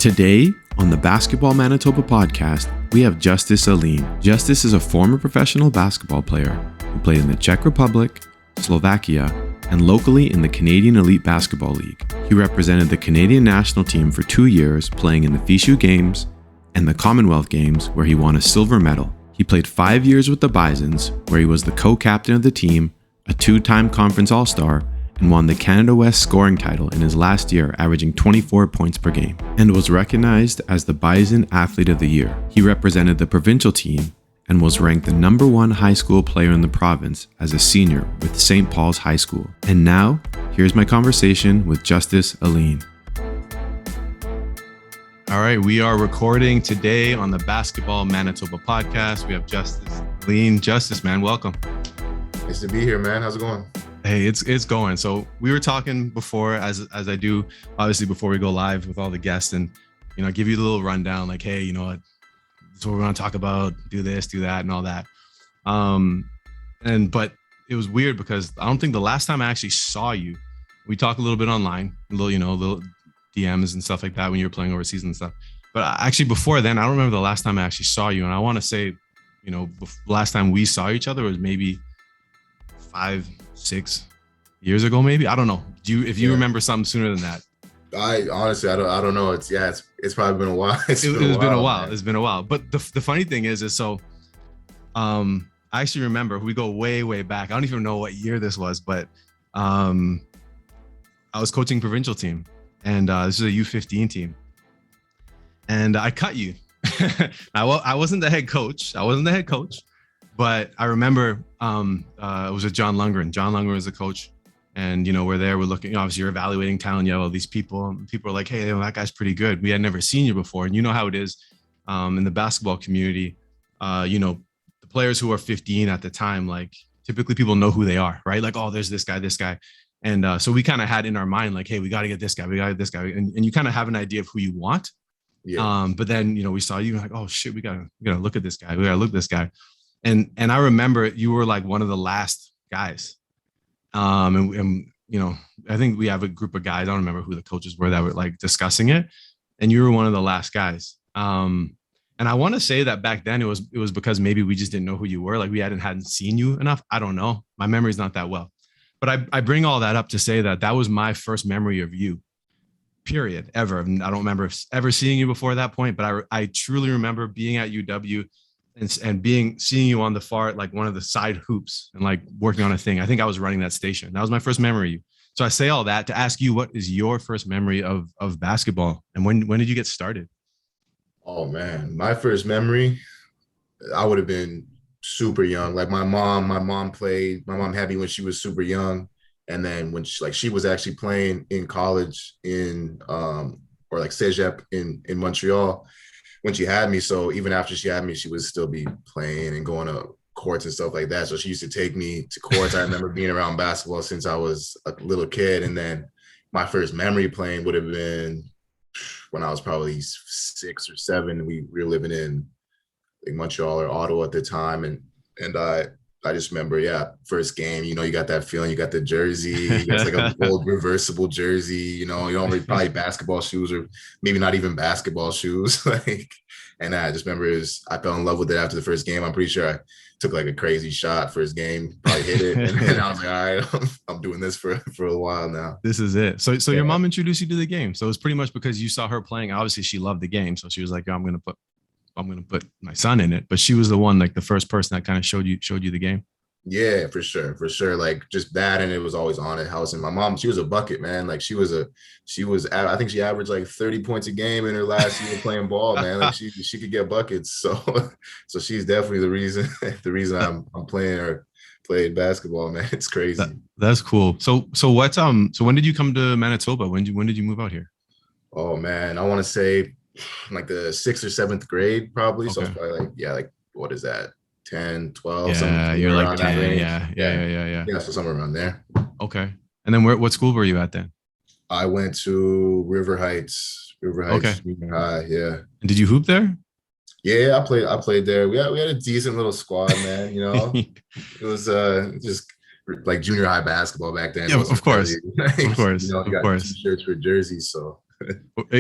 Today, on the Basketball Manitoba podcast, we have Justus Alleyn. Justus is a former professional basketball player who played in the Czech Republic, Slovakia, and locally in the Canadian Elite Basketball League. He represented the Canadian national team for 2 years, playing in the FISU Games and the Commonwealth Games, where he won a silver medal. He played 5 years with the Bisons, where he was the co-captain of the team, a 2-time conference all-star, and won the Canada West scoring title in his last year, averaging 24 points per game, and was recognized as the Bison Athlete of the Year. He represented the provincial team and was ranked the #1 high school player in the province as a senior with St. Paul's High School. And now, here's my conversation with Justus Alleyn. All right, we are recording today on the Basketball Manitoba podcast. We have Justus Alleyn. Justus, man, welcome. Nice to be here, man. How's it going? Hey, it's going. So we were talking before, as I do, obviously before we go live with all the guests, and give you a little rundown, like, hey, what, this is what we're going to talk about, do this, do that, and all that. But it was weird because I don't think the last time I actually saw you, we talked a little bit online, little DMs and stuff like that when you were playing overseas and stuff. But actually before then, I don't remember the last time I actually saw you. And I want to say, last time we saw each other was maybe 5-6 years ago, maybe. I don't know. If you remember something sooner than that? I honestly, I don't know. It's probably been a while. It's been a while. But the funny thing is so I actually remember, we go way back. I don't even know what year this was, but I was coaching provincial team, and this is a U15 team, and I cut you. I wasn't the head coach. But I remember it was with John Lundgren. John Lundgren was the coach. And, we're looking, obviously you're evaluating talent. You have all these people. And people are like, hey, that guy's pretty good. We had never seen you before. And you know how it is in the basketball community. The players who are 15 at the time, like typically people know who they are, right? Like, oh, there's this guy. And so we kind of had in our mind, like, hey, we got to get this guy. And you kind of have an idea of who you want. Yeah. But then, we saw you like, oh shit, we gotta look at this guy. And I remember you were like one of the last guys. And I think we have a group of guys. I don't remember who the coaches were that were like discussing it. And you were one of the last guys. And I want to say that back then it was because maybe we just didn't know who you were. Like we hadn't seen you enough. I don't know. My memory's not that well. But I bring all that up to say that was my first memory of you, period, ever. I don't remember ever seeing you before that point, but I truly remember being at UW and seeing you on the far, like one of the side hoops and like working on a thing. I think I was running that station. That was my first memory of you. So I say all that to ask you, what is your first memory of basketball, and when did you get started? Oh man, my first memory, I would have been super young. Like my mom had me when she was super young. And then when she was actually playing in college in or like Cégep in Montreal when she had me. So even after she had me, she would still be playing and going to courts and stuff like that. So she used to take me to courts. I remember being around basketball since I was a little kid. And then my first memory playing would have been when I was probably 6 or 7. We were living in like Montreal or Ottawa at the time. And I just remember, first game, you got that feeling, you got the jersey, it's like a old reversible jersey, you don't really probably basketball shoes or maybe not even basketball shoes. And I just remember I fell in love with it after the first game. I'm pretty sure I took like a crazy shot first game, probably hit it. And I was like, all right, I'm doing this for a while now. This is it. So your mom introduced you to the game. So it's pretty much because you saw her playing. Obviously she loved the game. So she was like, I'm going to put my son in it. But she was the one, like the first person that kind of showed you the game. Yeah, for sure. Like just that. And it was always on at house. And my mom, she was a bucket, man. Like I think she averaged like 30 points a game in her last year playing ball, man. Like she could get buckets. So she's definitely the reason I'm playing or played basketball, man. It's crazy. That's cool. So when did you come to Manitoba? When did you move out here? Oh man, I want to say like the 6th or 7th grade, probably. Okay. So it's probably like what is that? 10, 12. Yeah, you're like 10. Yeah. So somewhere around there. Okay. And then what school were you at then? I went to River Heights. Okay. Junior High, yeah. And did you hoop there? Yeah, I played there. We had a decent little squad, man. It was just like junior high basketball back then. Yeah, of course. Really, of course. You got t-shirts for jerseys, so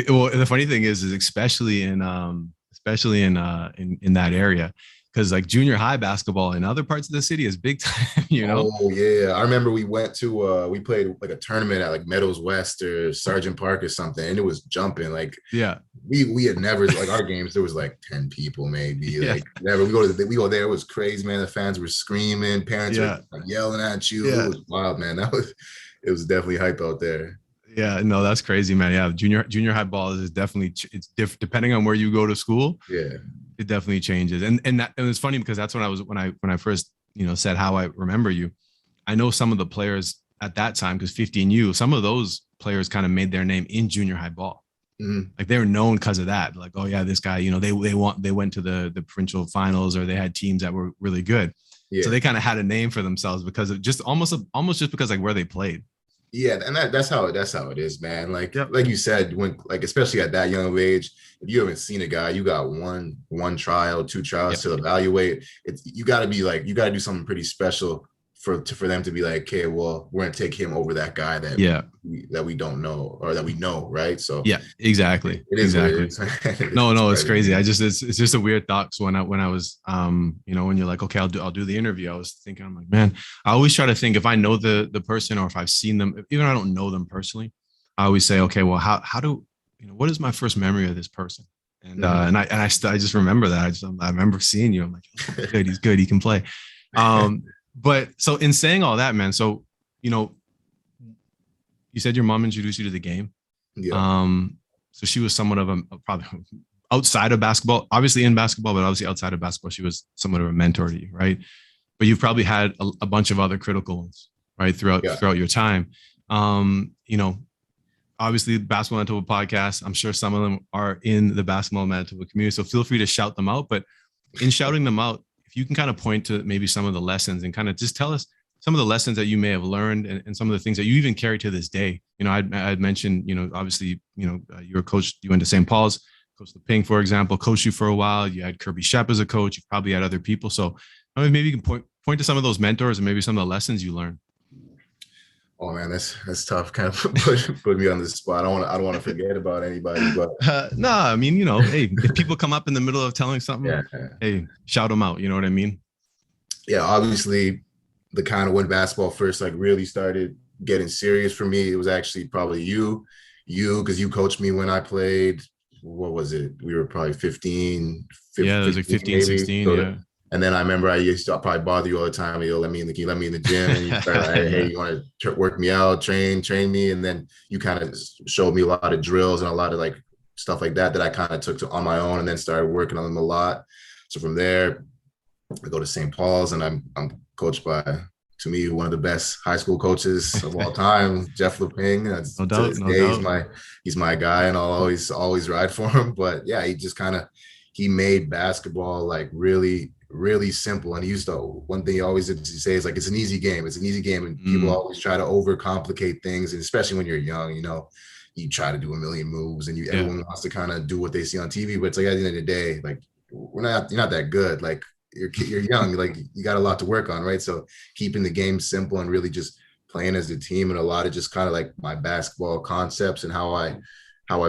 Well, the funny thing is especially in that area, because like junior high basketball in other parts of the city is big time, you know? Oh yeah, I remember we went to we played like a tournament at like Meadows West or Sergeant Park or something, and it was jumping. Like Yeah. we had never like our games. There was like 10 people maybe. Yeah. Like never. We go there. It was crazy, man. The fans were screaming. Parents Yeah. were like, yelling at you. It Yeah. was wild, man. It was definitely hype out there. Yeah, no, that's crazy, man. Yeah, junior high ball is definitely depending on where you go to school. Yeah, it definitely changes. And it's funny because that's when I first said how I remember you. I know some of the players at that time because 15U, some of those players kind of made their name in junior high ball. Mm-hmm. Like they were known because of that. Like, oh yeah, this guy, they went to the provincial finals, or they had teams that were really good. Yeah. So they kind of had a name for themselves because of just almost just because like where they played. Yeah, and that's how it is, man. Like like you said, when like especially at that young of age, if you haven't seen a guy, you got one trial, 2 trials to evaluate. You got to do something pretty special for them to be like, okay, well, we're gonna take him over that guy that we don't know or that we know, right? So yeah, exactly. It is exactly. What it is. No, it's crazy. It's just a weird thought. So when I was when you're like, okay, I'll do the interview, I was thinking, I'm like, man, I always try to think if I know the person or if I've seen them, even if I don't know them personally, I always say, okay, well, how do what is my first memory of this person? And I just remember that. I remember seeing you. I'm like, oh, good, he's good, he can play. But so in saying all that, man, so you said your mom introduced you to the game. Yeah. So she was somewhat of a probably outside of basketball, obviously in basketball, but obviously outside of basketball, she was somewhat of a mentor to you, right? But you've probably had a bunch of other critical ones, right, throughout your time. Obviously, Basketball Manitoba podcast. I'm sure some of them are in the Basketball Manitoba community, so feel free to shout them out. But in shouting them out, if you can kind of point to maybe some of the lessons and kind of just tell us some of the lessons that you may have learned and some of the things that you even carry to this day. I'd mentioned, obviously, you were coach, you went to St. Paul's, Coach LePing, for example, coached you for a while. You had Kirby Shep as a coach. You've probably had other people. So maybe you can point to some of those mentors and maybe some of the lessons you learned. Oh man, that's tough. Kind of put me on the spot. I don't want to forget about anybody, but no, I mean, hey, if people come up in the middle of telling something, hey, shout them out. You know what I mean? Yeah, obviously, the kind of when basketball first like really started getting serious for me, it was actually probably you because you coached me when I played. What was it? We were probably 15. Yeah, it was like 15, maybe. 16. So yeah. And then I remember I used to probably bother you all the time. You let me in the gym, and you start like, hey, you want to work me out, train me, and then you kind of showed me a lot of drills and a lot of like stuff like that I kind of took on my own, and then started working on them a lot. So from there, I go to St. Paul's, and I'm coached by, to me, one of the best high school coaches of all time, Jeff LePing. That's no doubt. He's my guy, and I'll always ride for him. But yeah, he made basketball like really, really simple. And he used to, one thing he always did say is like, it's an easy game. It's an easy game. And people always try to overcomplicate things. And especially when you're young, you try to do a million moves and everyone wants to kind of do what they see on TV. But it's like, at the end of the day, like you're not that good. Like you're young, like you got a lot to work on. Right. So keeping the game simple and really just playing as a team, and a lot of just kind of like my basketball concepts and how I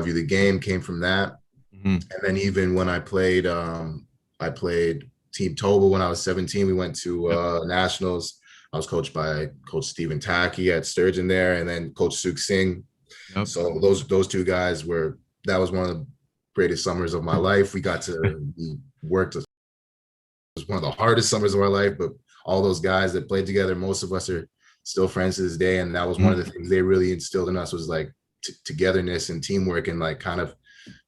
view the game came from that. And then even when I played Team Toba when I was 17, we went to nationals. I was coached by Coach Stephen Tacky at Sturgeon there, and then Coach Suk Singh. Yep. So those two guys that was one of the greatest summers of my life. We worked. It was one of the hardest summers of our life, but all those guys that played together, most of us are still friends to this day. And that was one of the things they really instilled in us was like togetherness and teamwork, and like kind of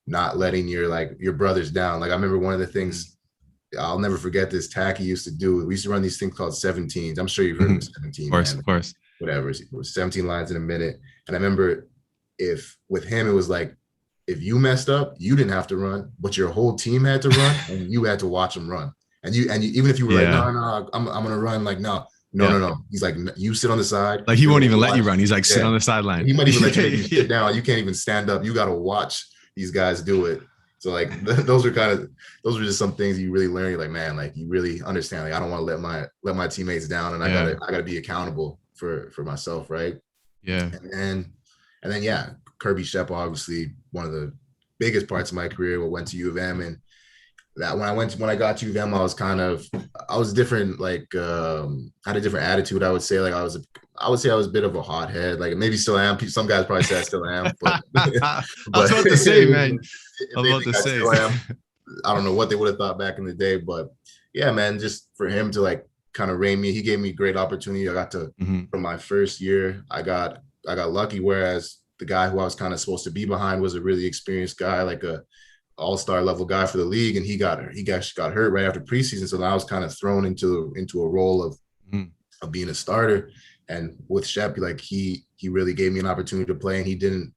not letting your brothers down. Like I remember one of the things, I'll never forget this, Tacky used to do. We used to run these things called 17s. I'm sure you've heard of 17. Of course. Whatever. It was 17 lines in a minute. And I remember with him, it was like, if you messed up, you didn't have to run, but your whole team had to run, and you had to watch them run. And you even if you were like, no, I'm gonna run. Like, no. He's like, you sit on the side. Like he won't even let you run. He's like, sit on the sideline. He might even let you sit down. You can't even stand up. You got to watch these guys do it. So like those were just some things you really learn. You're like, man, like you really understand. Like I don't want to let my teammates down, and I gotta be accountable for myself, right? Yeah. And then Kirby Shep, obviously one of the biggest parts of my career. Went to U of M, and that when I got to U of M, I was different. Like had a different attitude. I would say like I was a bit of a hothead. Like maybe still am. Some guys probably say I still am, but I was about to say, man. I was about to say. Still am. I don't know what they would have thought back in the day, but yeah, man, just for him to like kind of rein me, he gave me great opportunity. I got to from my first year, I got lucky. Whereas the guy who I was kind of supposed to be behind was a really experienced guy, like a all-star level guy for the league, and he got hurt right after preseason. So I was kind of thrown into a role of being a starter. And with Shep, like he really gave me an opportunity to play, and he didn't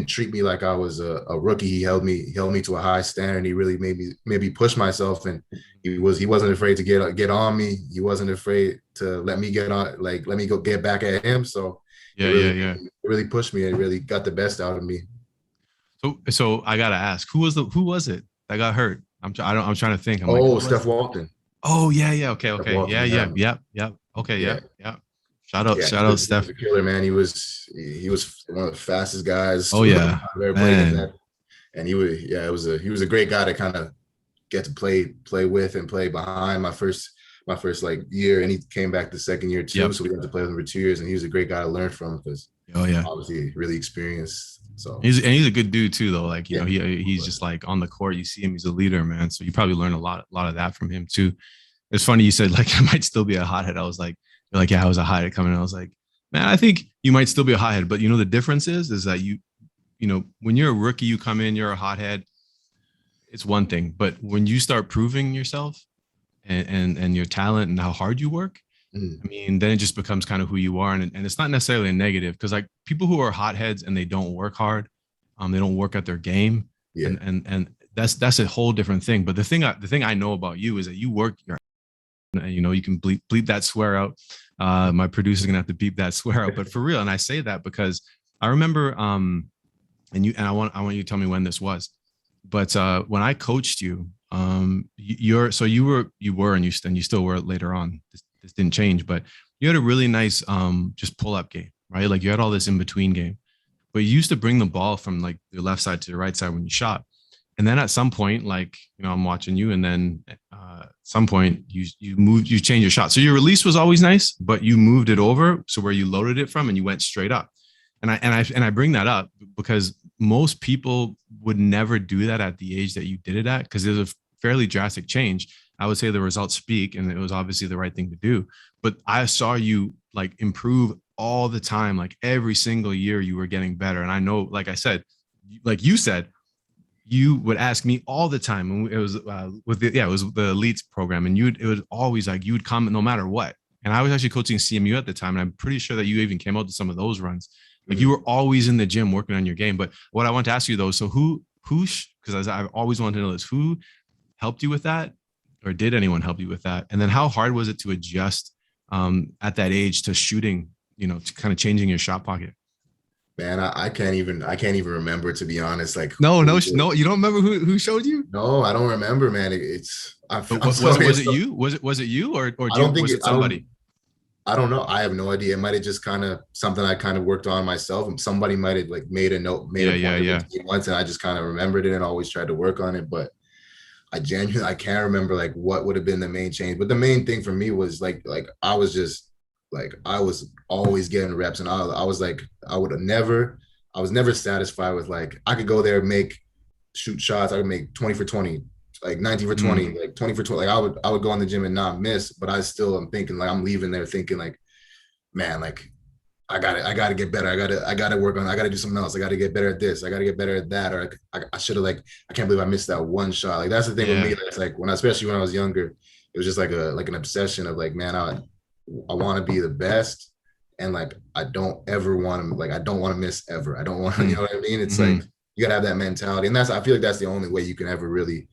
treat me like I was a rookie. He held me to a high standard. He really made me push myself, and he wasn't afraid to get on me. He wasn't afraid to let me go get back at him. So it really pushed me. It really got the best out of me. So I gotta ask, who was it that got hurt? I'm trying to think. Steph Walton. Oh yeah. Okay. Walton, yeah. Okay. Yeah. Shout out, Steph. He was a killer, man. He was one of the fastest guys. Oh yeah, man. And he was a great guy to kind of get to play with and play behind my first like year, and he came back the second year too. Yep. So we got to play with him for 2 years, and he was a great guy to learn from because obviously really experienced. So he's a good dude too, though. Like he's just like on the court, you see him, he's a leader, man. So you probably learn a lot of that from him too. It's funny you said like I might still be a hothead. I was like, you're like, yeah, I was a hothead coming in. I was like, man, I think you might still be a hothead, but the difference is that you when you're a rookie, you come in, you're a hothead. It's one thing, but when you start proving yourself and your talent and how hard you work, I mean, then it just becomes kind of who you are. And it's not necessarily a negative because like people who are hotheads and they don't work hard, they don't work at their game. Yeah. And that's a whole different thing. But the thing I know about you is that you work your, you can bleep that swear out. My producer's gonna have to beep that swear out, but for real. And I say that because I remember, and I want you to tell me when this was, but when I coached you, you were and you still were later on. This didn't change, but you had a really nice just pull up game, right? Like you had all this in between game, but you used to bring the ball from like the left side to the right side when you shot. And then at some point, like, I'm watching you, and then at some point you changed your shot. So your release was always nice, but you moved it over. So where you loaded it from and you went straight up. And I bring that up because most people would never do that at the age that you did it at, because there's a fairly drastic change. I would say the results speak, and it was obviously the right thing to do. But I saw you like improve all the time. Like every single year you were getting better. And I know, like I said, like you said, you would ask me all the time. And it was it was the elites program. And it was always like, you would comment no matter what. And I was actually coaching CMU at the time. And I'm pretty sure that you even came out to some of those runs. Like you were always in the gym working on your game. But what I want to ask you though, so who, because I've always wanted to know this, who helped you with that? Or did anyone help you with that? And then how hard was it to adjust at that age to shooting, to kind of changing your shot pocket? Man, I can't even remember, to be honest. Like no, you don't remember who showed you? No, I don't remember, man. Was it you? Was it you or was it somebody? I don't know. I have no idea. It might have just kind of something I kind of worked on myself, and somebody might have like made a note, once, and I just kind of remembered it and always tried to work on it. But I can't remember like what would have been the main change. But the main thing for me was like I was always getting reps, and I was never satisfied with like I could go there, shoot shots. I would make 20 for 20, like 19 for 20, like 20 for 20. Like I would go in the gym and not miss, but I still am thinking like I'm leaving there thinking like, man, like I gotta get better. I gotta work on it. I gotta do something else. I gotta get better at this. I gotta get better at that. Or I should have I can't believe I missed that one shot. Like that's the thing with me. It's like especially when I was younger, it was just like an obsession of like, man, I want to be the best, and like I don't want to miss ever. I don't want to, you know what I mean? It's like you gotta have that mentality, and I feel like that's the only way you can ever really,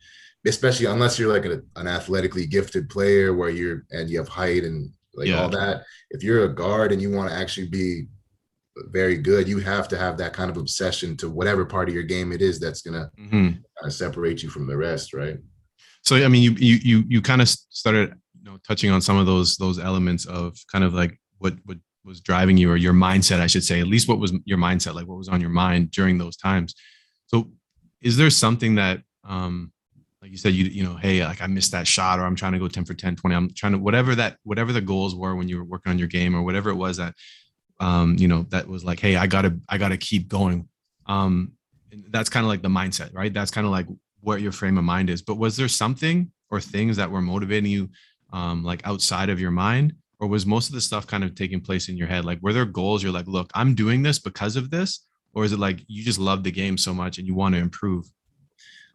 especially unless you're like an athletically gifted player where you have height and all that. If you're a guard and you want to actually be very good, you have to have that kind of obsession to whatever part of your game it is that's gonna kind of separate you from the rest, right? So I mean, you kind of started touching on some of those elements of kind of like what was driving you, or your mindset, I should say, at least what was your mindset, like what was on your mind during those times. So is there something that, like you said, hey, like I missed that shot, or I'm trying to go 10 for 10, 20, I'm trying to, whatever the goals were when you were working on your game, or whatever it was that, that was like, hey, I gotta keep going. That's kind of like the mindset, right? That's kind of like what your frame of mind is. But was there something or things that were motivating you, like outside of your mind, or was most of the stuff kind of taking place in your head? Like, were there goals you're like, look, I'm doing this because of this, or is it like you just love the game so much and you want to improve?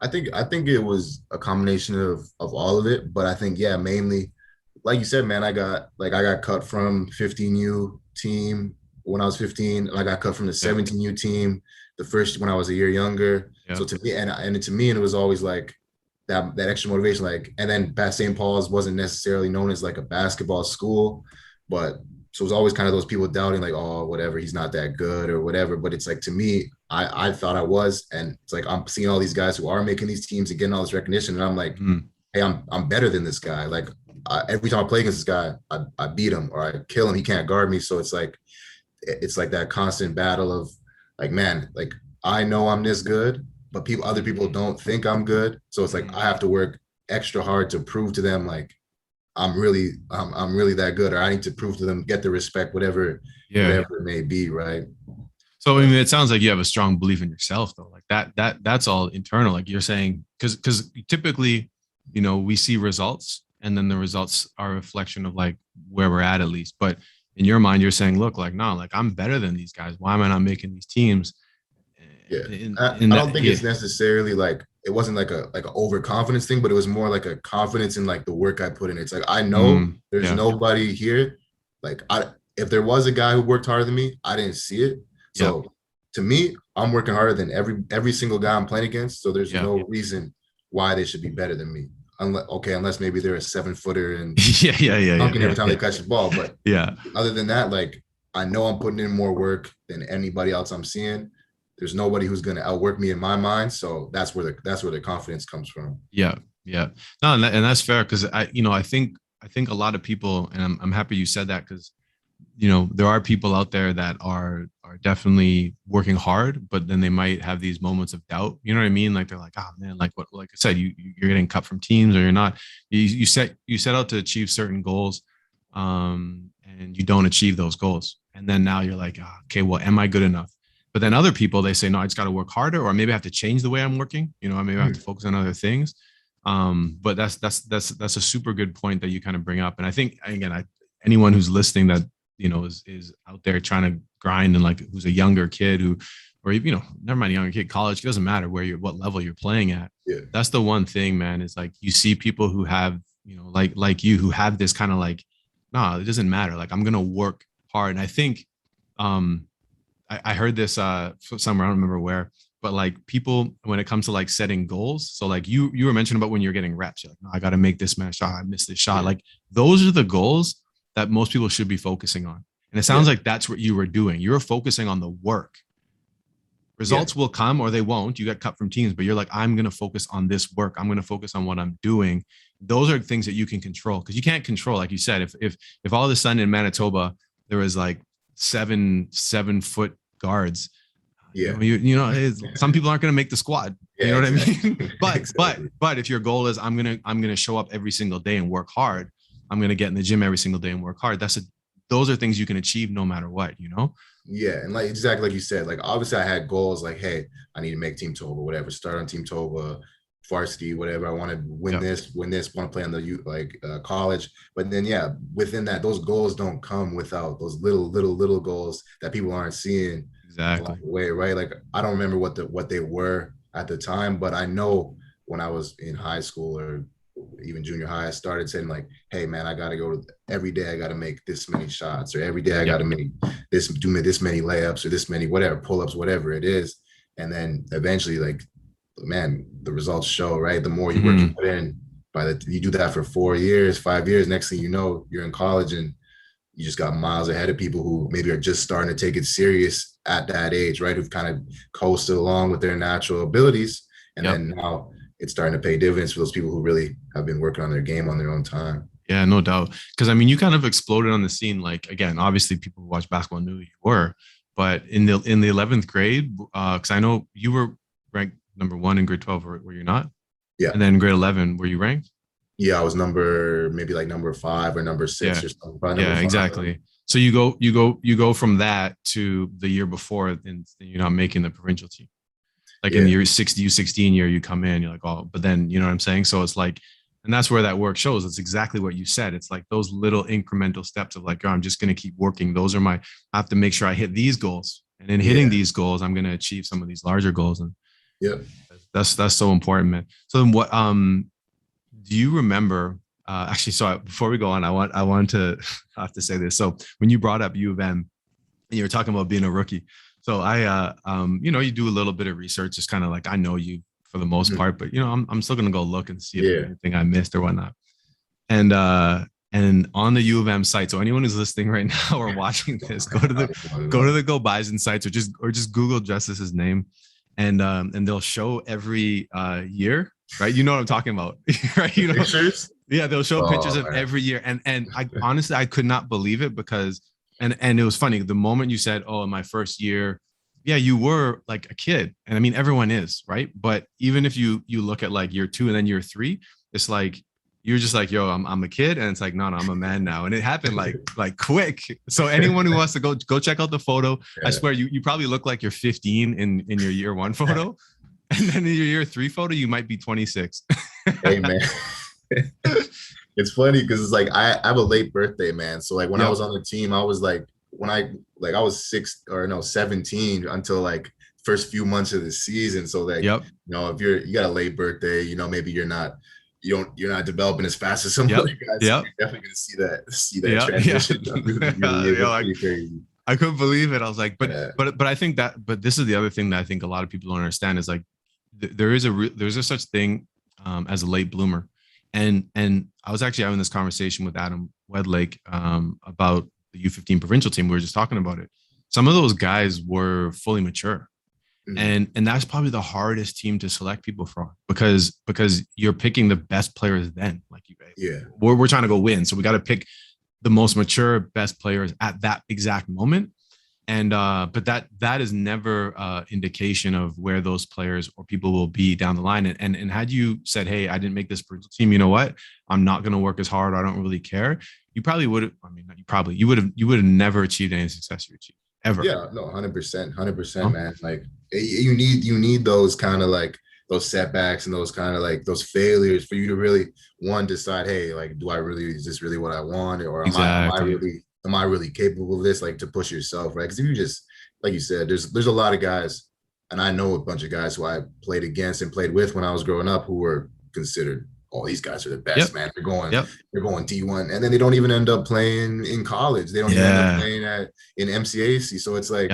I think it was a combination of all of it, but I think, yeah, mainly, like you said, man, I got cut from 15U team when I was 15, and I got cut from the 17U team the first when I was a year younger. Yeah. So to me, and it was always like that extra motivation. Like, and then St. Paul's wasn't necessarily known as like a basketball school, but so it was always kind of those people doubting, like, oh, whatever, he's not that good or whatever. But it's like, to me, I thought I was, and it's like I'm seeing all these guys who are making these teams and getting all this recognition, and I'm like, hey, I'm better than this guy. Like, every time I play against this guy, I beat him or I kill him. He can't guard me. So it's like that constant battle of like, man, like I know I'm this good, but other people don't think I'm good. So it's like I have to work extra hard to prove to them like I'm really that good, or I need to prove to them, get the respect, whatever it may be, right? So I mean, it sounds like you have a strong belief in yourself, though. Like that's all internal. Like you're saying, because typically, we see results, and then the results are a reflection of like where we're at least. But in your mind, you're saying, look, like, no, like I'm better than these guys. Why am I not making these teams? Yeah, I don't think it's necessarily like, it wasn't like a overconfidence thing, but it was more like a confidence in like the work I put in. It's like, I know there's nobody here. Like, if there was a guy who worked harder than me, I didn't see it. So to me, I'm working harder than every single guy I'm playing against. So there's no reason why they should be better than me. Unless maybe they're a 7-footer and dunking every time they catch the ball. But other than that, like, I know I'm putting in more work than anybody else I'm seeing. There's nobody who's going to outwork me in my mind. So that's where the confidence comes from. Yeah. No, and that's fair. Cause I think a lot of people, and I'm happy you said that, because, there are people out there that are definitely working hard, but then they might have these moments of doubt. You know what I mean? Like they're like, oh man, like I said, you're getting cut from teams, or you're not, you set out to achieve certain goals, and you don't achieve those goals. And then now you're like, oh, okay, well, am I good enough? But then other people, they say, no, I just got to work harder, or maybe I have to change the way I'm working. Maybe I have to focus on other things. But that's a super good point that you kind of bring up. And I think, again, anyone who's listening that, is out there trying to grind, and like who's a younger kid or never mind, younger kid, college, it doesn't matter what level you're playing at. Yeah. That's the one thing, man, is like you see people who have, like you, who have this kind of like, no, it doesn't matter. Like I'm going to work hard. And I think, I heard this somewhere, I don't remember where, but like people, when it comes to like setting goals, so like you were mentioning about when you're getting reps, you're like, no, I got to make this shot, I missed this shot. Like those are the goals that most people should be focusing on. And it sounds like that's what you were doing. You were focusing on the work. Results will come or they won't. You got cut from teams, but you're like, I'm going to focus on this work. I'm going to focus on what I'm doing. Those are things that you can control, because you can't control, like you said, if all of a sudden in Manitoba, there was like 7-foot guards. Some people aren't going to make the squad. You know what I mean? But if your goal is I'm gonna show up every single day and work hard, I'm gonna get in the gym every single day and work hard. Those are things you can achieve no matter what. Yeah, and like exactly like you said, like obviously I had goals like, hey, I need to make Team Toba, whatever, start on Team Toba, varsity, whatever. I want to win this, want to play on the college. But then within that, those goals don't come without those little goals that people aren't seeing. Exactly. Along the way, right? Like I don't remember what they were at the time, but I know when I was in high school or even junior high, I started saying like, hey man, I got to go every day. I got to make this many shots, or every day I got to make do this many layups, or this many, whatever, pull-ups, whatever it is. And then eventually, like, man, the results show, right? The more you work you put in, you do that for 4 years, 5 years, next thing you know, you're in college and you just got miles ahead of people who maybe are just starting to take it serious at that age, right? Who've kind of coasted along with their natural abilities. And then now it's starting to pay dividends for those people who really have been working on their game on their own time. Yeah, no doubt. Because I mean, you kind of exploded on the scene. Like again, obviously, people who watch basketball knew who you were, but in the 11th grade, because I know you were ranked number one in grade 12, were you not? Yeah. And then grade 11, were you ranked? Yeah, I was maybe like number 5 or number 6 Yeah, or something. Probably number yeah, 5. exactly. So you go from that to the year before, and you're not making the provincial team. Like in Yeah. the year 60, U16 year, you come in, you're like, oh, but then you know what I'm saying? So it's like, and that's where that work shows. It's exactly what you said. It's like those little incremental steps of like, oh, I'm just going to keep working. Those are I have to make sure I hit these goals. And in hitting Yeah. these goals, I'm going to achieve some of these larger goals. And Yeah. that's so important, man. So then do you remember, actually, so before we go on, I want to I have to say this. So when you brought up U of M and you were talking about being a rookie, so you do a little bit of research, just kind of like I know you for the most part, but I'm still gonna go look and see if there's anything I missed or whatnot. And on the U of M site, so anyone who's listening right now or watching this, go to the Go Bison sites or just Google Justus's name, and they'll show every year, right? You know what I'm talking about, right? Pictures? Yeah, they'll show pictures of every year, and I honestly I could not believe it because. And it was funny the moment you said, "Oh, in my first year, yeah, you were like a kid," and I mean everyone is, right? But even if you look at like year 2 and then year 3, it's like you're just like, "Yo, I'm a kid," and it's like, "No, I'm a man now," and it happened like quick. So anyone who wants to go check out the photo, I swear you probably look like you're 15 in your year 1 photo, and then in your year 3 photo, you might be 26. Hey man. It's funny because it's like I have a late birthday, man. So like when I was on the team, I was like I was 17 until like first few months of the season. So like if you got a late birthday, maybe you're not developing as fast as some other guys. So you're definitely gonna see that transition. Pretty crazy. I couldn't believe it. I was like, but I think but this is the other thing that I think a lot of people don't understand is like there's a such thing as a late bloomer. And I was actually having this conversation with Adam Wedlake about the U15 provincial team. We were just talking about it. Some of those guys were fully mature. And that's probably the hardest team to select people from because you're picking the best players then. Like we're trying to go win. So we got to pick the most mature, best players at that exact moment. And but that is never indication of where those players or people will be down the line. And had you said, "Hey, I didn't make this team. You know what? I'm not going to work as hard. I don't really care." You probably would have. I mean, you would have never achieved any success you achieved ever. Yeah, no, 100%, man. Like you need those kind of like those setbacks and those kind of like those failures for you to really decide, hey, like, is this really what I want, or am I really capable of this? Like to push yourself, right? Because if you just, like you said, there's a lot of guys, and I know a bunch of guys who I played against and played with when I was growing up who were considered, oh, these guys are the best, man. They're going D1, and then they don't even end up playing in college. They don't even end up playing in MCAC. So it's like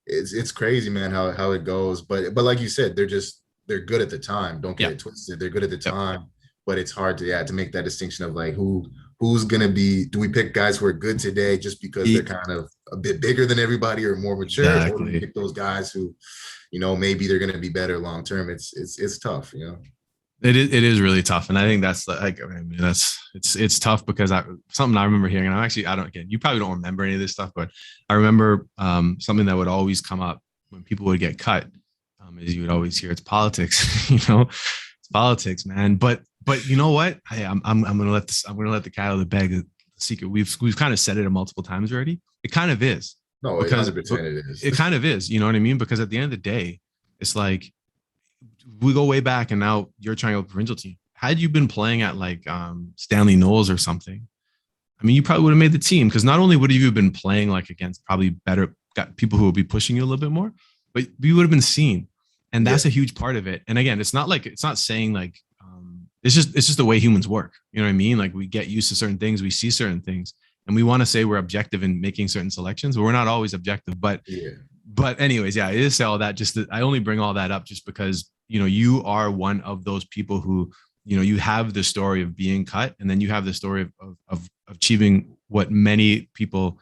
it's crazy, man, how it goes. But like you said, they're good at the time. Don't get it twisted. They're good at the time, but it's hard to make that distinction of like who's going to be, do we pick guys who are good today just because they're kind of a bit bigger than everybody or more mature, or do we pick those guys who, maybe they're going to be better long-term? It's tough, It is really tough. And I think that's like, I mean, it's tough because something I remember hearing, and you probably don't remember any of this stuff, but I remember something that would always come up when people would get cut is you would always hear it's politics, it's politics, man. But you know what? Hey, I'm gonna let the cat out of the bag. The secret. We've kind of said it multiple times already. It kind of is. No, because 100% it is. It kind of is. You know what I mean? Because at the end of the day, it's like we go way back, and now you're trying to go provincial team. Had you been playing at like Stanley Knowles or something, I mean, you probably would have made the team because not only would you have been playing like against probably better got people who would be pushing you a little bit more, but you would have been seen. And that's a huge part of it. And again, it's not saying like, it's just the way humans work. You know what I mean? Like we get used to certain things, we see certain things, and we want to say we're objective in making certain selections, but we're not always objective. But anyways, it is all that. I only bring all that up just because, you are one of those people who, you have the story of being cut, and then you have the story of achieving what many people,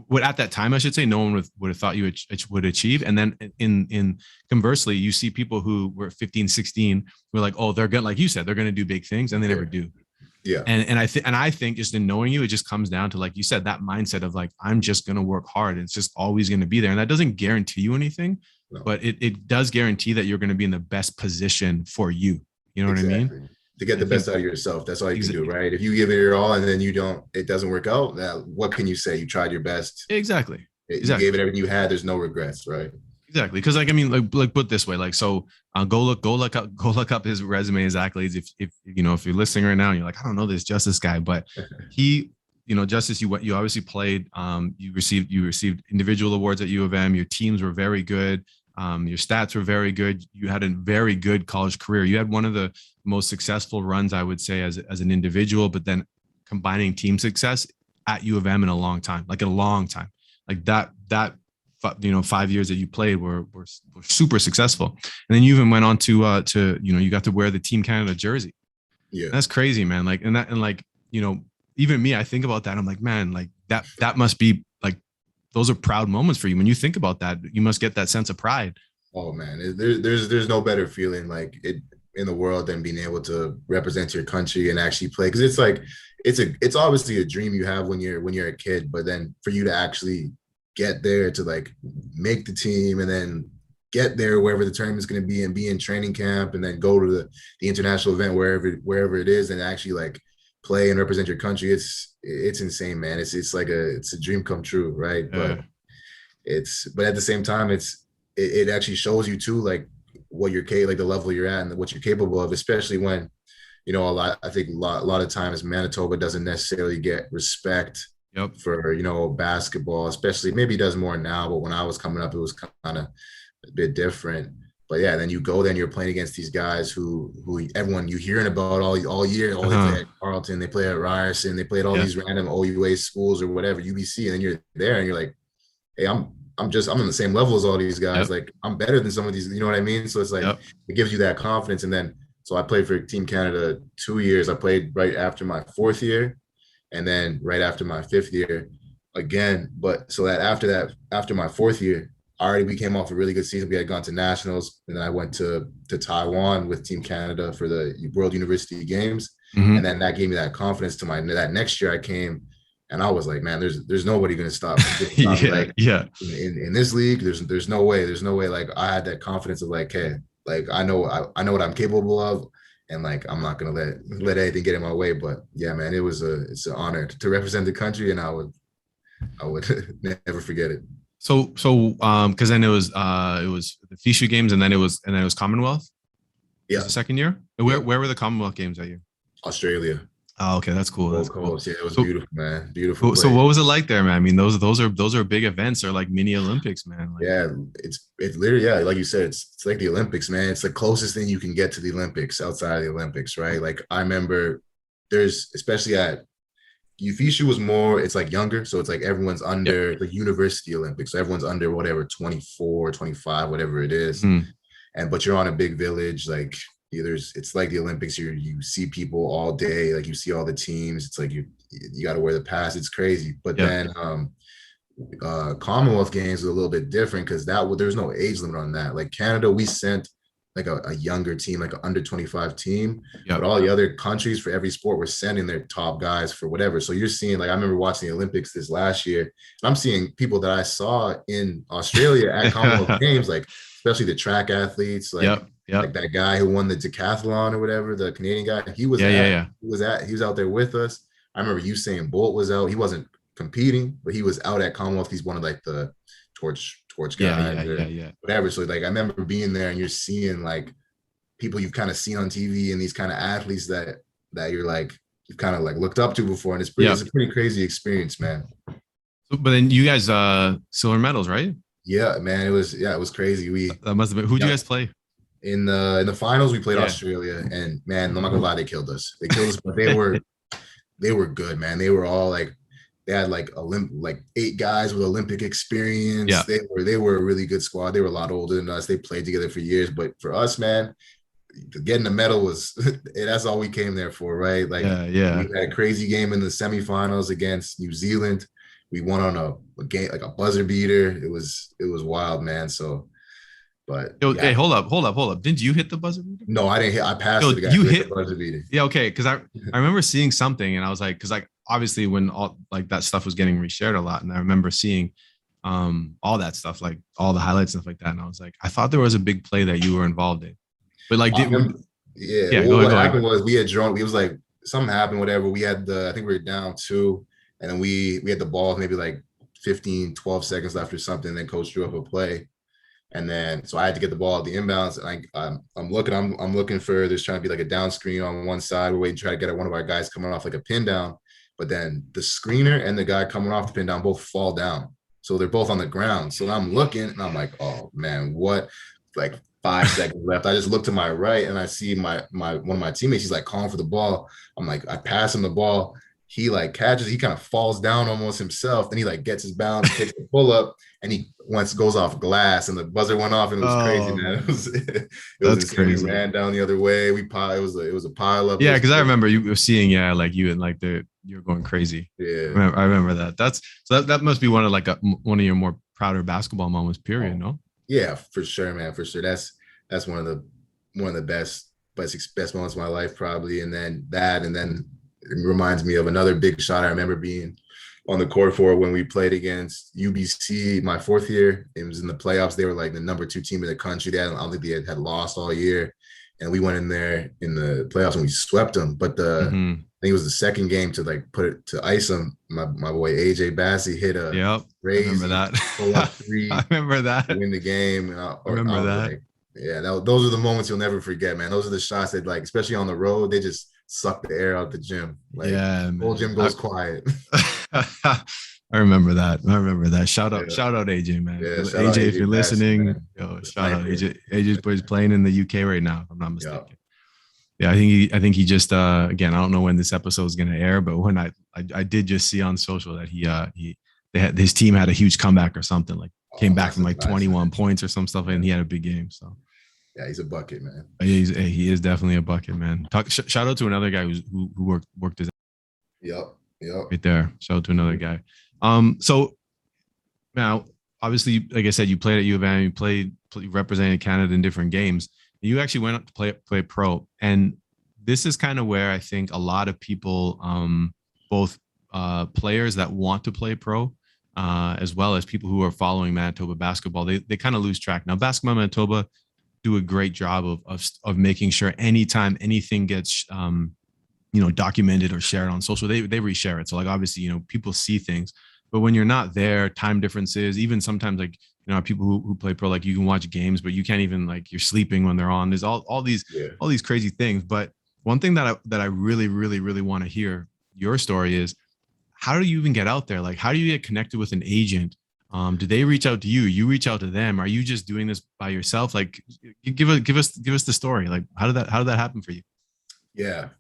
what at that time, I should say, no one would have thought you would achieve. And then in conversely, you see people who were 15, 16, who are like, oh, they're going, like you said, they're going to do big things, and they never do. Yeah, And I think just in knowing you, it just comes down to, like you said, that mindset of like, I'm just gonna work hard. It's just always gonna be there. And that doesn't guarantee you anything, no, but it does guarantee that you're gonna be in the best position for you. You know what I mean? exactly. To get I the best think out of yourself, that's all you can do, exa- right? If you give it your all and then it doesn't work out. Now, what can you say? You tried your best. exactly. You Exactly. gave it everything you had. There's no regrets, right? Exactly. Because like I mean, like put this way, like so go look up his resume, his accolades. If you know, if you're listening right now and you're like, I don't know this Justice guy, but he, Justice, you obviously played, you received individual awards at U of M. Your teams were very good. Your stats were very good. You had a very good college career. You had one of the most successful runs, I would say, as an individual, but then combining team success at U of M in a long time, like a long time, like that 5 years that you played were super successful. And then you even went on to you got to wear the Team Canada jersey. Yeah. That's crazy, man. Like, and like, even me, I think about that. I'm like, man, like that must be like, those are proud moments for you. When you think about that, you must get that sense of pride. Oh man, there's no better feeling like it in the world than being able to represent your country and actually play. Because it's like it's obviously a dream you have when you're a kid, but then for you to actually get there to like make the team and then get there wherever the tournament's going to be and be in training camp and then go to the international event wherever it is and actually like play and represent your country, it's insane, man. It's like it's a dream come true, right? Yeah. But at the same time it actually shows you too like what you're like the level you're at and what you're capable of, especially when I think a lot of times Manitoba doesn't necessarily get respect. Yep. For basketball, especially. Maybe it does more now, but when I was coming up, it was kind of a bit different. But yeah, then you go, then you're playing against these guys who everyone you hearing about all year. Oh, they play at Carleton, they play at Ryerson, they play at all these random OUA schools or whatever, UBC, and then you're there and you're like, hey, I'm on the same level as all these guys. Like I'm better than some of these, you know what I mean? So it's like it gives you that confidence. And then so I played for Team Canada 2 years. I played right after my 4th year. And then right after my 5th year again. But so that after my 4th year, we came off a really good season. We had gone to nationals, and then I went to Taiwan with Team Canada for the World University Games. Mm-hmm. And then that gave me that confidence to that next year I came and I was like, man, there's nobody going to stop. In this league, there's no way. Like I had that confidence of like, hey, like I know what I'm capable of. And like, I'm not going to let anything get in my way. But yeah, man, it's an honor to represent the country. And I would never forget it. So, cause then it was the FISU games and then it was Commonwealth. Yeah. The second year. Where were the Commonwealth games that year? Australia. Oh, okay. That's cool. That's cool. Yeah, it was beautiful, man. Beautiful. So what was it like there, man? I mean, those are big events. They're like mini Olympics, man. Like, yeah, it's literally, yeah, like you said, it's like the Olympics, man. It's the closest thing you can get to the Olympics outside of the Olympics, right? Like I remember there's, especially at UFISU was more, it's like younger. So it's like everyone's under the University Olympics. So everyone's under whatever, 24, 25, whatever it is. But you're on a big village, like it's like the Olympics. You see people all day, like you see all the teams. It's like you got to wear the pass. It's crazy. But then Commonwealth games was a little bit different because there's no age limit on that. Like Canada, we sent like a younger team, like an under 25 team. But all the other countries for every sport were sending their top guys for whatever. So you're seeing, like I remember watching the Olympics this last year, and I'm seeing people that I saw in Australia at Commonwealth games, like especially the track athletes, like like that guy who won the decathlon or whatever, the Canadian guy, he was out there with us. I remember Usain Bolt was out. He wasn't competing, but he was out at Commonwealth. He's one of like the torch guys, whatever. So like I remember being there and you're seeing like people you've kind of seen on TV and these kind of athletes that you're like you've kind of like looked up to before, and it's a pretty crazy experience, man. But then you guys silver medals, right? Yeah, man, it was crazy. That must have been. Who'd you guys play? In the finals? We played Australia, and man, I'm not gonna lie, they killed us. But they were good, man. They were all like, they had like 8 guys with Olympic experience. Yeah. They were a really good squad. They were a lot older than us. They played together for years. But for us, man, getting the medal was that's all we came there for, right? Like we had a crazy game in the semifinals against New Zealand. We won on a game, like a buzzer beater. It was wild, man. So But Yo, hey, yeah, hold up. Didn't you hit the buzzer beater? no, I didn't hit. I passed Yo, to the guy you who hit the hit. buzzer beater. Yeah, okay. Because I remember seeing something, and I was like, because like obviously when all like that stuff was getting reshared a lot, and I remember seeing all that stuff, like all the highlights and stuff like that, and I was like, I thought there was a big play that you were involved in, but like, I remember, yeah. yeah, Well, what go ahead. happened was we had drawn. It was like something happened, whatever. We had I think we were down two, and then we had the ball maybe like 15, 12 seconds left or something. And then coach drew up a play, and then so I had to get the ball at the inbounds. And I'm looking for there's trying to be like a down screen on one side. We're waiting to try to get at one of our guys coming off like a pin down, but then the screener and the guy coming off the pin down both fall down. So they're both on the ground. So I'm looking and I'm like, oh man, what? Like 5 seconds left. I just look to my right and I see my one of my teammates. He's like calling for the ball. I'm like, I pass him the ball. He like catches. He kind of falls down almost himself. Then he like gets his balance, takes the pull up, and he once goes off glass. And the buzzer went off, and it was crazy, man. It was That's insane. crazy. We ran down the other way. It was a pile up. Yeah, because I remember you were seeing, yeah, like you and like you were going crazy. Yeah, I remember that. That must be one of like one of your more prouder basketball moments. Period. No. yeah, for sure, man, for sure. That's one of the best moments of my life, probably. And then it reminds me of another big shot I remember being on the court for when we played against UBC my fourth year. It was in the playoffs. They were like the number 2 team in the country. I don't think they had lost all year. And we went in there in the playoffs and we swept them. But I think it was the second game to like to ice them. My boy AJ Bassey hit a crazy I remember that. pull-up three. I remember that. To win the game. And I remember that. Like, yeah, those are the moments you'll never forget, man. Those are the shots that, like, especially on the road, they just suck the air out the gym. Like, yeah, the whole gym goes quiet. I remember that. Shout out AJ, man. Yeah, AJ, if you're listening, man. Shout out AJ. AJ's playing in the UK right now, if I'm not mistaken. Yeah, I think he just again, I don't know when this episode is gonna air, but when I did just see on social that his team had a huge comeback or something, like came back from like 21 points or some stuff, and he had a big game. So yeah, he's a bucket, man. He is definitely a bucket, man. Shout out to another guy who worked his. Yep. Right there. Shout out to another guy. So now, obviously, like I said, you played at U of M, you represented Canada in different games. You actually went up to play pro, and this is kind of where I think a lot of people, both players that want to play pro, as well as people who are following Manitoba basketball, they kind of lose track. Now, Basketball Manitoba do a great job of making sure anytime anything gets documented or shared on social, they reshare it. So like obviously, people see things, but when you're not there, time differences, even sometimes like people who play pro, like you can watch games, but you can't even, like, you're sleeping when they're on. There's all these crazy things. But one thing that I really, really, really want to hear your story is, how do you even get out there? Like, how do you get connected with an agent? Do they reach out to you? You reach out to them? Are you just doing this by yourself? Like, give us the story. Like, how did that happen for you? Yeah,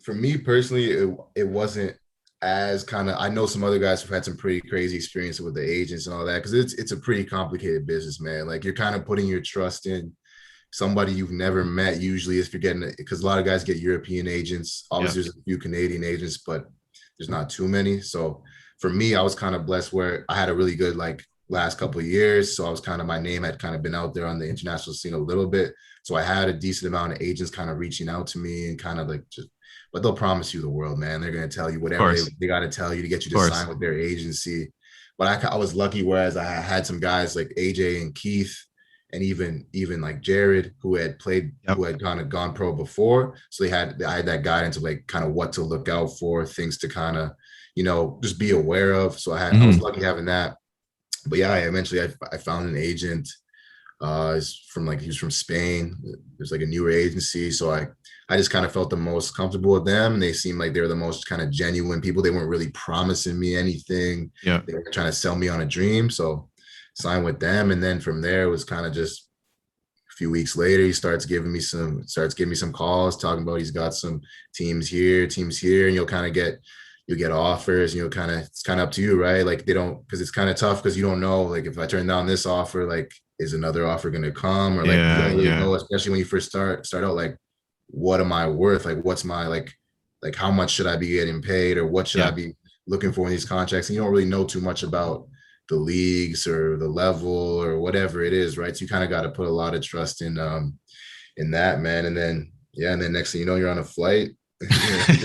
for me personally, it wasn't as I know some other guys who've had some pretty crazy experiences with the agents and all that, because it's a pretty complicated business, man. Like, you're kind of putting your trust in somebody you've never met, usually, if you're getting it, because a lot of guys get European agents. Obviously, there's a few Canadian agents, but there's not too many. So for me, I was kind of blessed where I had a really good last couple of years. So I was my name had kind of been out there on the international scene a little bit. So I had a decent amount of agents kind of reaching out to me and kind of but they'll promise you the world, man. They're going to tell you whatever they got to tell you to get you to sign with their agency. But I was lucky, whereas I had some guys like AJ and Keith and even like Jared, who had played, who had kind of gone pro before. So I had that guidance of kind of what to look out for, things to kind of, just be aware of. So I was lucky having that. But yeah, eventually I found an agent. He was from Spain. There's a newer agency. So I just kind of felt the most comfortable with them. And they seemed like they were the most kind of genuine people. They weren't really promising me anything. Yeah. They were trying to sell me on a dream. So signed with them. And then from there, it was kind of just a few weeks later, he starts giving me some calls, talking about he's got some teams here, and you'll get offers, it's kind of up to you, right? Like, they don't, because it's kind of tough, because you don't know, like, if I turn down this offer, is another offer going to come? Or you don't really know, especially when you first start out, what am I worth? Like, what's my, like how much should I be getting paid, or what should I be looking for in these contracts? And you don't really know too much about the leagues or the level or whatever it is, right? So you kind of got to put a lot of trust in that, man. And then next thing you know, you're on a flight. You're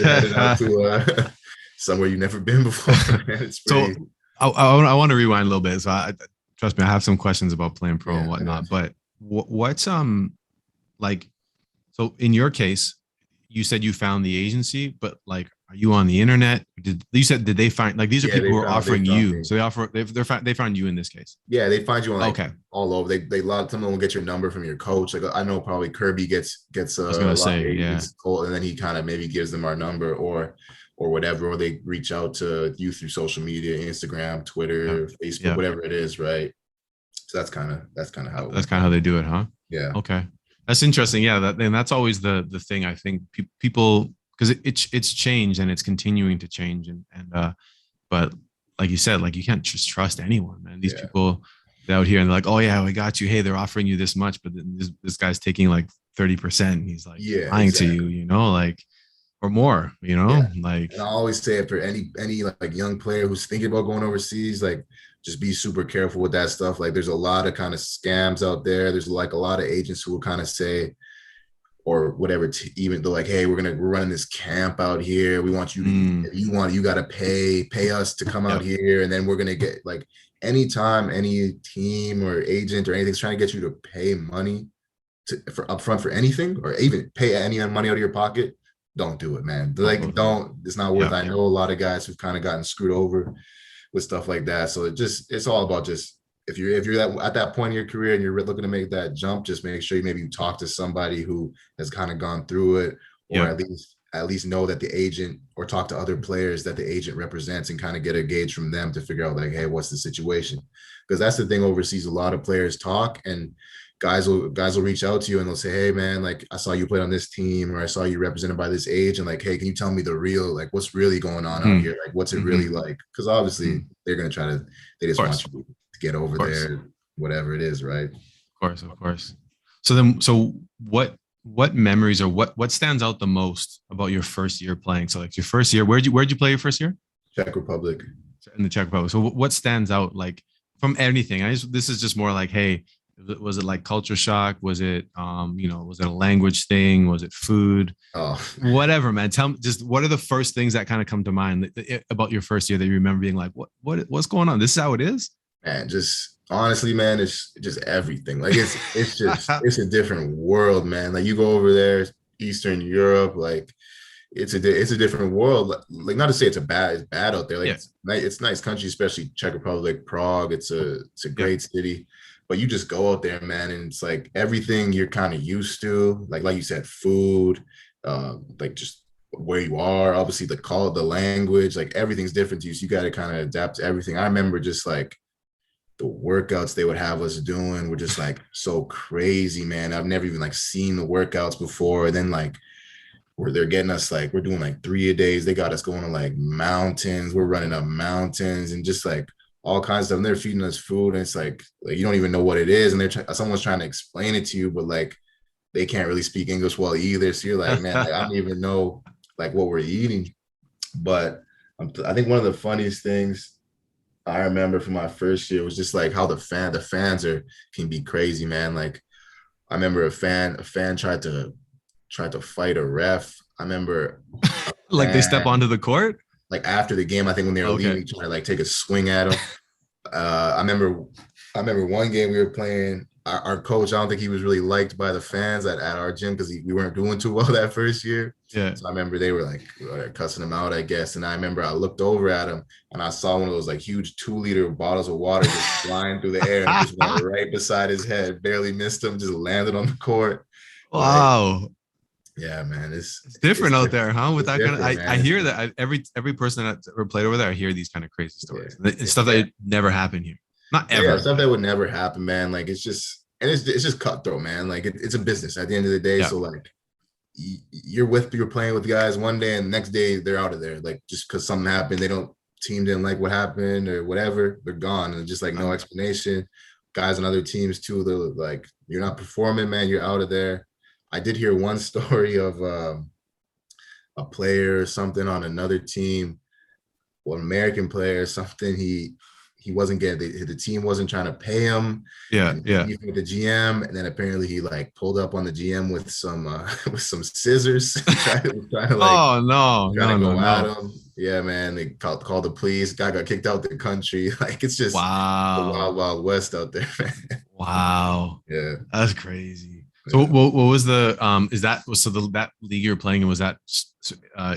headed out to somewhere you've never been before. Man. It's pretty. So I want to rewind a little bit. So trust me, I have some questions about playing pro and whatnot. But what's like? So in your case, you said you found the agency, but like, are you on the internet? Did they find, like, these are people who are offering you? So they found you in this case. Yeah, they find you on all over. They lot some of them will get your number from your coach. Like I know probably Kirby gets I was gonna say, and then he kind of maybe gives them our number or whatever, or they reach out to you through social media, Instagram, Twitter, Facebook, whatever it is, right? So that's kind of how they do it, huh? Yeah. Okay, that's interesting. Yeah, and that's always the thing. I think people, because it's changed and it's continuing to change, and but like you said, like, you can't just trust anyone, man. These people out here and they're like, oh yeah, we got you. Hey, they're offering you this much, but then this guy's taking like 30%. He's like lying to you, like, or more, like. And I always say it for any like young player who's thinking about going overseas, like, just be super careful with that stuff. Like, there's a lot of kind of scams out there. There's like a lot of agents who will kind of say, or whatever, even though like, hey, we're running this camp out here. We want you to, you got to pay us to come out here. And then we're going to get, like, anytime any team or agent or anything's trying to get you to pay money for upfront for anything, or even pay any money out of your pocket, don't do it, man. Like, it's not worth it. I know a lot of guys who've kind of gotten screwed over with stuff like that. So it's all about just, if you're at that point in your career and you're looking to make that jump, just make sure you maybe talk to somebody who has kind of gone through it, or at least know that the agent, or talk to other players that the agent represents and kind of get a gauge from them to figure out, like, hey, what's the situation? Because that's the thing overseas. A lot of players talk, and guys will reach out to you and they'll say, hey man, like, I saw you play on this team, or I saw you represented by this agent. Like, hey, can you tell me the real, like, what's really going on out here? Like, what's it really like? Because obviously they're going to they just want you to get over there, whatever it is, right? Of course. So what memories, or what stands out the most about your first year playing? So like your first year, where'd you play your first year? Czech Republic. In the Czech Republic. So what stands out, like, from anything? This is just more like, hey, was it like culture shock? Was it was it a language thing? Was it food? Whatever, man. Tell me, just what are the first things that kind of come to mind about your first year that you remember being like, what's going on? This is how it is? Man, just honestly, man, it's just everything. Like, it's just it's a different world, man. Like, you go over there, Eastern Europe, like, it's a different world. Like, not to say it's bad out there. Like, it's nice country, especially Czech Republic, Prague. It's a great city. But you just go out there, man, and it's like everything you're kind of used to. Like you said, food, like just where you are, obviously the language, like everything's different to you. So you got to kind of adapt to everything. I remember just like the workouts they would have us doing were just like so crazy, man. I've never even like seen the workouts before. And then like where they're getting us, like, we're doing like 3 a days. They got us going to like mountains. We're running up mountains and just like all kinds of stuff. And they're feeding us food, and it's like you don't even know what it is, and someone's trying to explain it to you, but like they can't really speak English well either. So you're like, man, like, I don't even know like what we're eating. But I think one of the funniest things I remember from my first year was just like how the fans can be crazy, man. Like, I remember a fan tried to fight a ref. I remember like they step onto the court. Like after the game, I think when they were leaving, trying to like take a swing at him. I remember one game we were playing. Our coach, I don't think he was really liked by the fans at our gym because we weren't doing too well that first year. Yeah. So I remember they were like cussing him out, I guess. And I remember I looked over at him and I saw one of those like huge 2-liter bottles of water just flying through the air and just went right beside his head, barely missed him, just landed on the court. Wow. Like, yeah, man, it's different out there, huh? With that kind of, I hear that every person that's ever played over there, I hear these kind of crazy stories. It's stuff that never happened here. Not ever. Yeah, stuff that would never happen, man. Like, it's just cutthroat, man. Like, it's a business at the end of the day. Yeah. So like, you're playing with guys one day and the next day they're out of there. Like, just because something happened, team didn't like what happened or whatever, they're gone, and just like no explanation. Guys on other teams too, they're like, you're not performing, man. You're out of there. I did hear one story of a player or something on another team, or an American player or something. He he wasn't getting the team wasn't trying to pay him, Yeah, and yeah. even with the GM, and then apparently he like pulled up on the GM with some with some scissors, Oh no, trying no, to no, go at no. him. Yeah, man, they called the police. Guy got kicked out the country. Like it's just the Wow. wild wild west out there, man. Wow. Yeah, That's crazy. So yeah. what was the is that was so that league you're playing in, was that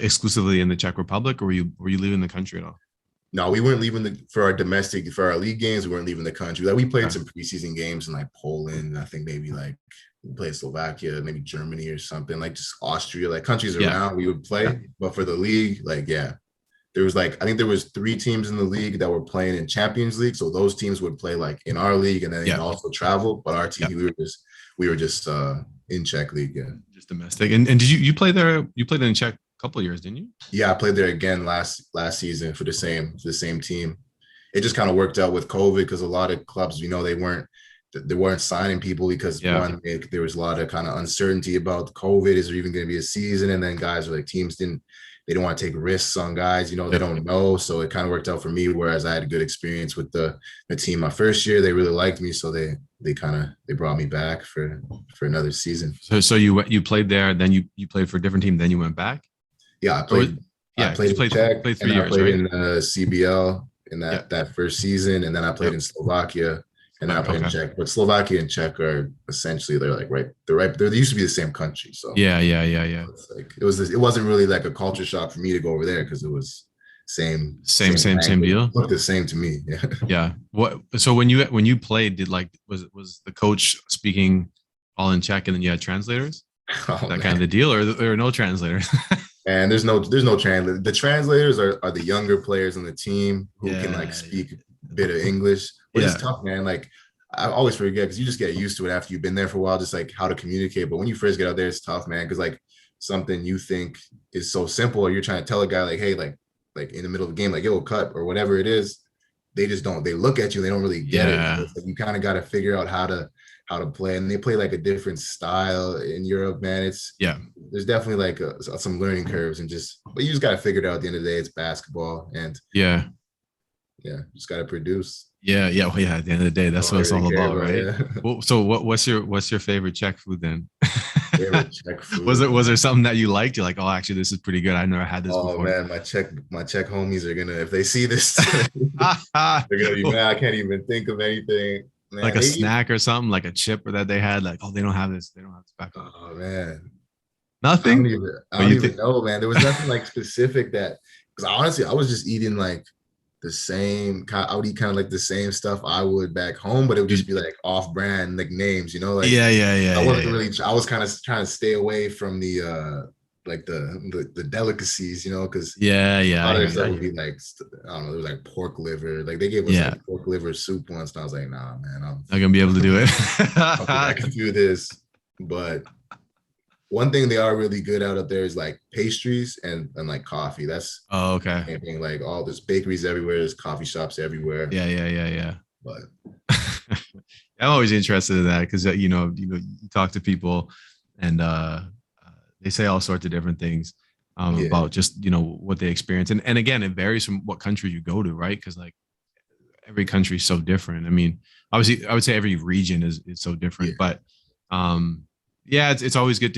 exclusively in the Czech Republic, or were you leaving the country at all? No, we weren't leaving for our league games. We weren't leaving the country. Like we played Okay. some preseason games in like Poland. I think maybe like we played Slovakia, maybe Germany or something. Like just Austria, like countries Yeah. around. We would Yeah. play, but for the league, like yeah, there was like I think there was 3 teams in the league that were playing in Champions League. So those teams would play like in our league, and then they'd Yeah. also travel. But our Yeah. team, we were just in Czech league. Yeah, Just domestic. And did you play there? You played in Czech a couple of years, didn't you? yeah. I played there again last season for the same team. It just kind of worked out with COVID because a lot of clubs, they weren't signing people because Yeah. one, there was a lot of kind of uncertainty about COVID. Is there even going to be a season? And then guys are like teams they don't want to take risks on guys, they don't know. So it kind of worked out for me. Whereas I had a good experience with the team my first year. They really liked me. So they brought me back for another season. So you played there, then you played for a different team, then you went back? Yeah, I played in Czech, played 3 and then I years, played right? in CBL in Yeah. that first season, and then I played Yep. in Slovakia, and then I played in Okay. Czech. But Slovakia and Czech are essentially they used to be the same country, so Yeah, yeah, yeah, yeah. it's like it wasn't really like a culture shock for me to go over there because it was same Same language. deal. It looked the same to me. Yeah. Yeah. So when you played, did like was the coach speaking all in Czech and then you had translators? Oh That man. kind of the deal, or no translators? And there's no translator. The translators are the younger players on the team who can like Yeah, speak a bit of English. But yeah, it's tough, man. Like I always forget because you just get used to it after you've been there for a while, just like how to communicate. But when you first get out there, it's tough, man. Because like something you think is so simple, or you're trying to tell a guy like, hey, like in the middle of the game, like yo, cut or whatever it is, they just don't. They look at you, they don't really get it. yeah, It's like you kind of got to figure out how to play, and they play like a different style in Europe, man. yeah, There's definitely like some learning curves, but you just got to figure it out. At the end of the day, it's basketball, and yeah, yeah, just got to produce. yeah, yeah. Well, yeah. At the end of the day, that's All what I it's really all care about, right? Yeah. Well, so what's your favorite Czech food then? Favorite Czech Was food. there something that you liked? You're like, oh, actually, this is pretty good. I never had this Oh before. man, my Czech homies are gonna, if they see this, they're gonna be mad. I can't even think of anything, Like man. a snack or something, like a chip or that they had. Like, oh, they don't have this. They don't have this back home. Oh man, Nothing. I But don't you even think? know, man. There was nothing like specific that, because honestly, I was just eating like the same kind. I would eat kind of like the same stuff I would back home, but it would just be like off-brand like names, like Yeah, yeah, yeah, I yeah, wasn't yeah. really. I was kind of trying to stay away from the like the delicacies, because Yeah, a yeah, lot I of hear their you. I stuff would hear be you. like I don't know. There was like pork liver. Like they gave us Yeah, like pork liver soup once, and I was like, nah, man, not gonna be able to do it. I don't think I can do this. But one thing they are really good out there is like pastries and like coffee. That's Oh, okay. anything like all there's bakeries everywhere, there's coffee shops everywhere. Yeah, yeah, yeah, yeah. But I'm always interested in that because you talk to people and they say all sorts of different things yeah, about just what they experience, and again, it varies from what country you go to, right? Because like every country is so different. I mean, obviously, I would say every region is so different, yeah. but yeah, it's always good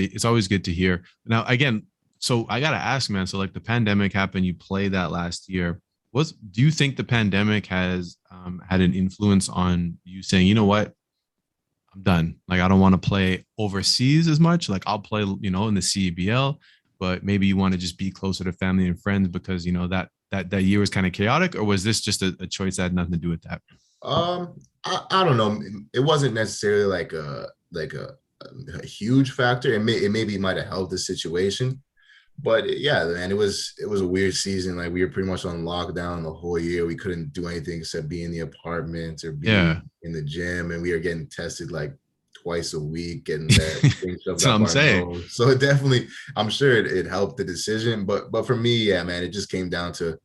to hear. Now, again, so I gotta ask, man. So like the pandemic happened, you played that last year. Do you think the pandemic has had an influence on you saying, you know what, I'm done. Like I don't want to play overseas as much. Like I'll play, in the CBL, but maybe you want to just be closer to family and friends because that year was kind of chaotic, or was this just a choice that had nothing to do with that? I don't know. It wasn't necessarily like a huge factor. It maybe might have helped the situation. But yeah, man, it was a weird season. Like we were pretty much on lockdown the whole year. We couldn't do anything except be in the apartments or be Yeah, in the gym, and we were getting tested like twice a week, and that thing shoved that's what up I'm our saying. nose. So it definitely, I'm sure it helped the decision. But for me, yeah, man, it just came down to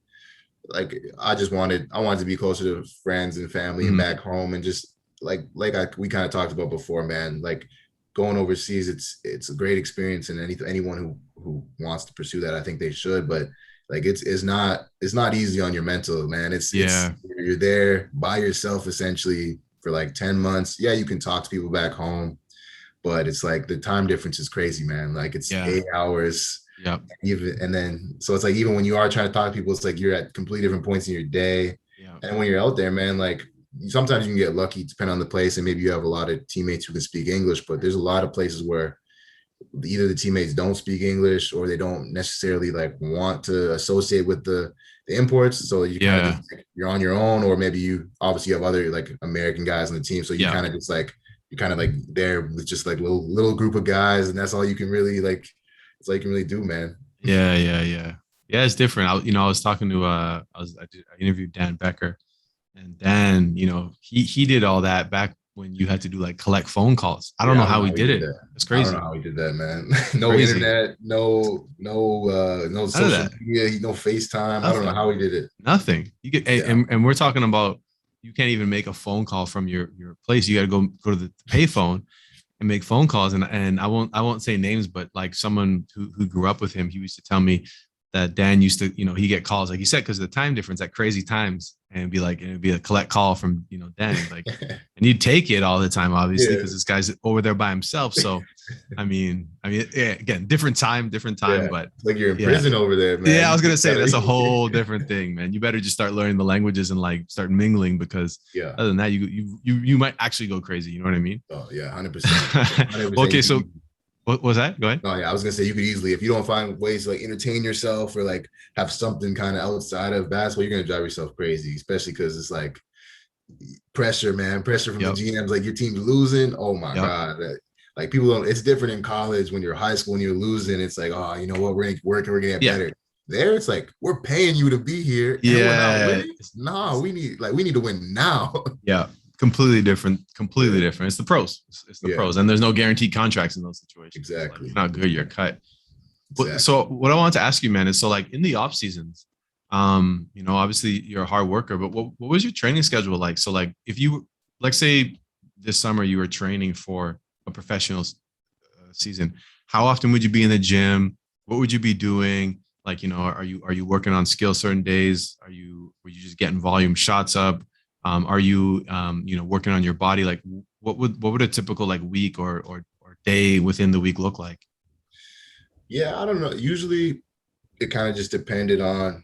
like I wanted to be closer to friends and family and Mhm. back home, and just we kind of talked about before, man. Like going overseas, it's a great experience, and anyone who wants to pursue that, I think they should. But like it's not easy on your mental, man. It's Yeah. you're there by yourself essentially for like 10 months. Yeah, you can talk to people back home, but it's like the time difference is crazy, man. Like it's Yeah. 8 hours Yep. even, and then so it's like even when you are trying to talk to people, it's like you're at completely different points in your day. Yeah. And when you're out there, man, like sometimes you can get lucky depending on the place, and maybe you have a lot of teammates who can speak English, but there's a lot of places where either the teammates don't speak English or they don't necessarily like want to associate with the imports. So you kind of Yeah. just like, you're on your own, or maybe you obviously have other like American guys on the team. So you Yeah. kind of just like you're kind of like there with just like little group of guys, and that's all you can really like. It's all you can really do, man. Yeah. Yeah. Yeah. Yeah. It's different. I was talking to I interviewed Dan Becker, and Dan, he did all that back when you had to do like collect phone calls. I don't Yeah, know I don't how know he how he did did it. that. It's I don't crazy. know how he did that, man. No Crazy. internet, no None of social that. media, no FaceTime. I don't know Nothing. how he did it. Nothing. You get Yeah. and we're talking about you can't even make a phone call from your place. You got to go to the payphone and make phone calls. And I won't say names, but like someone who grew up with him, he used to tell me that Dan used to, he get calls like you said because of the time difference at crazy times, and it'd be a collect call from Dan, like, and you'd take it all the time, obviously, Yeah. because this guy's over there by himself. So, yeah, again, different time, Yeah. but It's like you're in yeah. prison over there, man. Yeah, I You was gonna just say gotta, that's a whole different thing, man. You better just start learning the languages and like start mingling because yeah. other than that, you might actually go crazy. You know what I mean? Oh yeah, 100%. 100%. Okay, so what was that? Go ahead. No, yeah, I was gonna say you could easily, if you don't find ways to like entertain yourself or like have something kind of outside of basketball, you're gonna drive yourself crazy, especially because it's like pressure, man, pressure from the Yep. GMs. Like your team's losing. Oh my Yep. God. Like people don't, it's different in college when you're high school and you're losing. It's like, oh, you know what, we're gonna work and we're gonna get Yeah. better. There, it's like we're paying you to be here and we're not Yeah. winning. No, we need to win now. Yeah. Completely different. Completely Yeah. different. It's the pros. It's the Yeah. pros, and there's no guaranteed contracts in those situations. Exactly. Like, you're not good, you're cut. Exactly. So what I want to ask you, man, is so like in the off seasons, obviously you're a hard worker, but what was your training schedule like? So like if you, like say this summer you were training for a professional season, how often would you be in the gym? What would you be doing? Like, are you working on skill certain days? Were you just getting volume shots up? Are you, working on your body? Like what would a typical like week or day within the week look like? Yeah, I don't know. Usually it kind of just depended on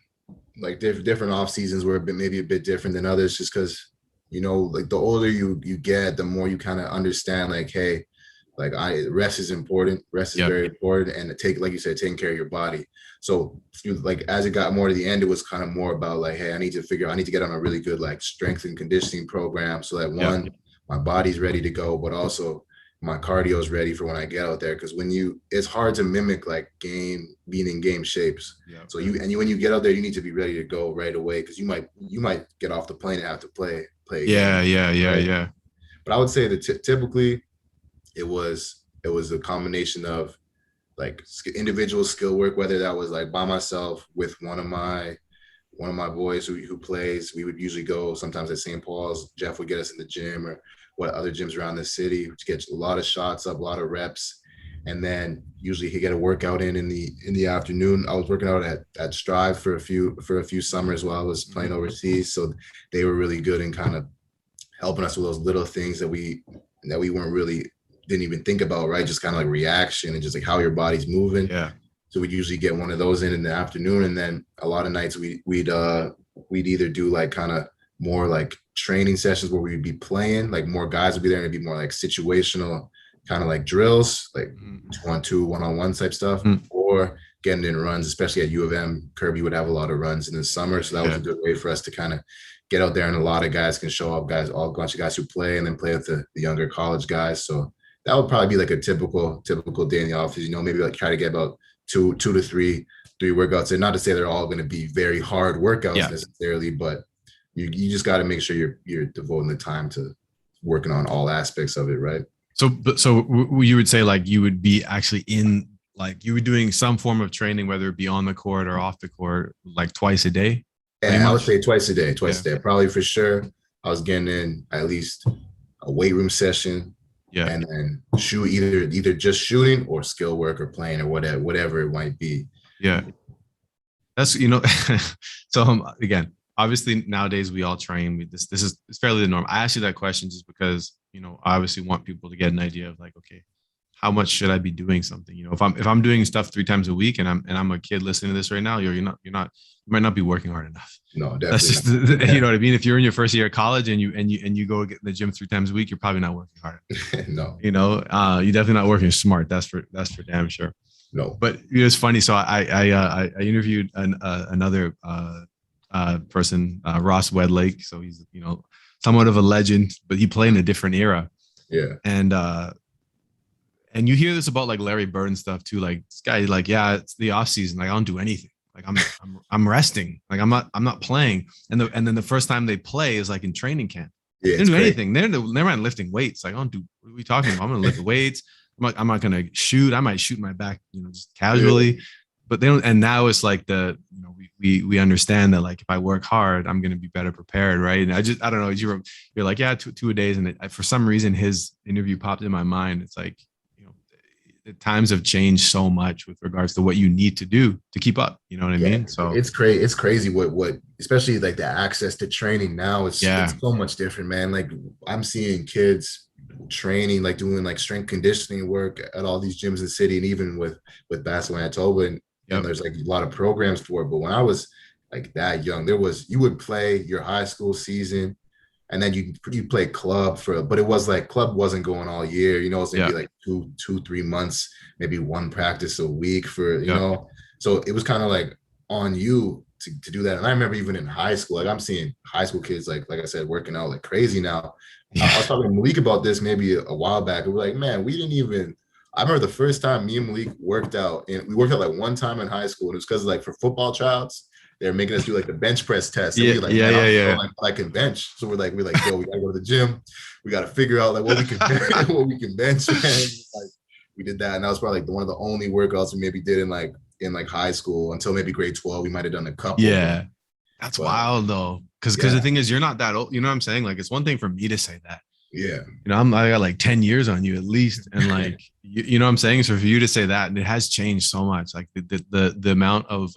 like different off seasons were maybe a bit different than others, just because like the older you get, the more you kind of understand like, hey, like rest is important. Rest is Yep. very important, and like you said, taking care of your body. So like as it got more to the end, it was kind of more about like, hey, I need to get on a really good like strength and conditioning program so that one, my body's ready to go, but also my cardio is ready for when I get out there. Because it's hard to mimic like being in game shapes. Yeah. So when you get out there, you need to be ready to go right away, because you might get off the plane and have to play. Yeah. Right? Yeah. But I would say that typically it was a combination of like individual skill work, whether that was like by myself with one of my boys who plays. We would usually go sometimes at St. Paul's. Jeff would get us in the gym or what other gyms around the city to get a lot of shots up, a lot of reps. And then usually he'd get a workout in the afternoon. I was working out at Strive for a few summers while I was playing overseas. So they were really good in kind of helping us with those little things that we didn't even think about, right? Just kind of like reaction and just like how your body's moving. Yeah. So we'd usually get one of those in the afternoon. And then a lot of nights we'd either do like kind of more like training sessions where we'd be playing, like more guys would be there, and it'd be more like situational kind of like drills, like 2-on-2, 1-on-1 type stuff, or getting in runs, especially at U of M. Kirby would have a lot of runs in the summer. So that was a good way for us to kind of get out there, and a lot of guys can show up, a bunch of guys who play and then play with the younger college guys. So that would probably be like a typical day in the office, maybe like try to get about two to three workouts. And not to say they're all going to be very hard workouts necessarily, but you just got to make sure you're devoting the time to working on all aspects of it, right? So you would say like you would be actually in, like you were doing some form of training, whether it be on the court or off the court, like twice a day? And I would say twice a day, probably for sure. I was getting in at least a weight room session, and then shoot either just shooting or skill work or playing or whatever it might be. Yeah. That's so again, obviously nowadays we all train. This is it's fairly the norm. I asked you that question just because I obviously want people to get an idea of like, okay, how much should I be doing something? If I'm doing stuff 3 times a week and I'm a kid listening to this right now, you might not be working hard enough. No, That's definitely just not. you know what I mean. If you're in your first year of college and you go get in the gym 3 times a week, you're probably not working hard. No, You're definitely not working smart. That's for damn sure. no. But it's funny. So I interviewed another person, Ross Wedlake. So he's somewhat of a legend, but he played in a different era. Yeah. And you hear this about like Larry Bird and stuff too. Like this guy, like, yeah, it's the off season. Like I don't do anything. Like I'm resting. Like I'm not playing. And then the first time they play is like in training camp. Yeah, they don't do anything. They're not lifting weights. Like I don't do. What are we talking about? I'm gonna lift weights. I'm not gonna shoot. I might shoot my back, just casually. Yeah. But they don't. And now it's like we understand that like if I work hard, I'm gonna be better prepared, right? And I don't know. You're like, yeah, two a days, and for some reason his interview popped in my mind. It's like the times have changed so much with regards to what you need to do to keep up. You know what I mean? So it's crazy. It's crazy what especially like the access to training now. It's so much different, man. Like I'm seeing kids training, like doing like strength conditioning work at all these gyms in the city, and even with Bison, Manitoba, and there's like a lot of programs for it. But when I was like that young, you would play your high school season, and then you play club but it was like club wasn't going all year. It's maybe like 2-3 months, maybe one practice a week for So it was kind of like on you to do that. And I remember even in high school, like I'm seeing high school kids like I said, working out like crazy now. I was talking to Malik about this maybe a while back. And we're like, man, we didn't even. I remember the first time me and Malik worked out, and we worked out like one time in high school. And it was because like for football tryouts, they're making us do like the bench press test. And I can bench. So we're like, yo, we gotta go to the gym. We gotta figure out like what we can bench. And like we did that, and that was probably like one of the only workouts we maybe did in high school until maybe grade 12. We might have done a couple. Yeah, that's wild though. Because the thing is, you're not that old. You know what I'm saying? Like it's one thing for me to say that. Yeah. I got like 10 years on you at least. And like, you know what I'm saying? So for you to say that, and it has changed so much, like the amount of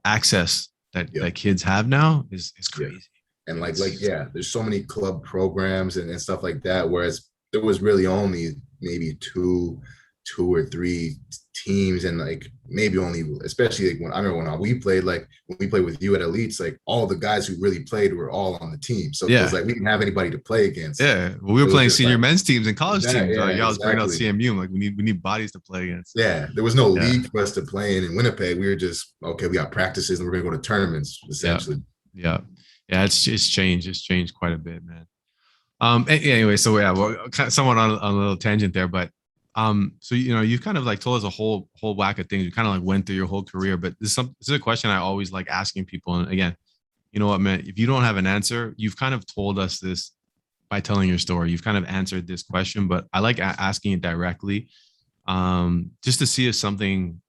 access that kids have now is crazy. And like, there's so many club programs and stuff like that. Whereas there was really only maybe two or three teams, and like maybe only, especially like when we played with you at Elites, like all the guys who really played were all on the team. So it was like we didn't have anybody to play against. Yeah, well, we were playing senior men's teams and college teams. Like y'all was bringing out CMU. Like we need bodies to play against. Yeah, there was no league for us to play in Winnipeg. We were just we got practices and we're gonna go to tournaments essentially. Yeah. It's changed. It's changed quite a bit, man. Anyway, so we're somewhat on a little tangent there, but. So you've kind of like told us a whole whack of things. You kind of like went through your whole career, but this is a question I always like asking people. And again, you know what, man, if you don't have an answer, you've kind of told us this by telling your story. You've kind of answered this question, but I like asking it directly, just to see if something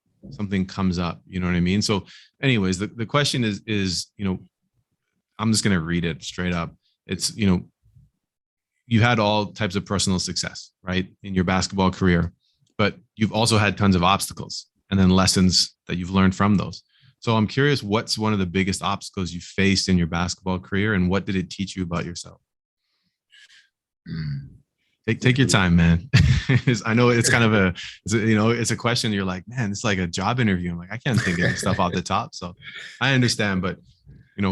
comes up. You know what I mean? So, anyways, the question is I'm just gonna read it straight up. It's you've had all types of personal success, right, in your basketball career, but you've also had tons of obstacles and then lessons that you've learned from those. So I'm curious, what's one of the biggest obstacles you faced in your basketball career, and what did it teach you about yourself? Take your time, man. I know it's kind of it's a question. You're like, man, it's like a job interview. I'm like, I can't think of stuff off the top. So I understand, but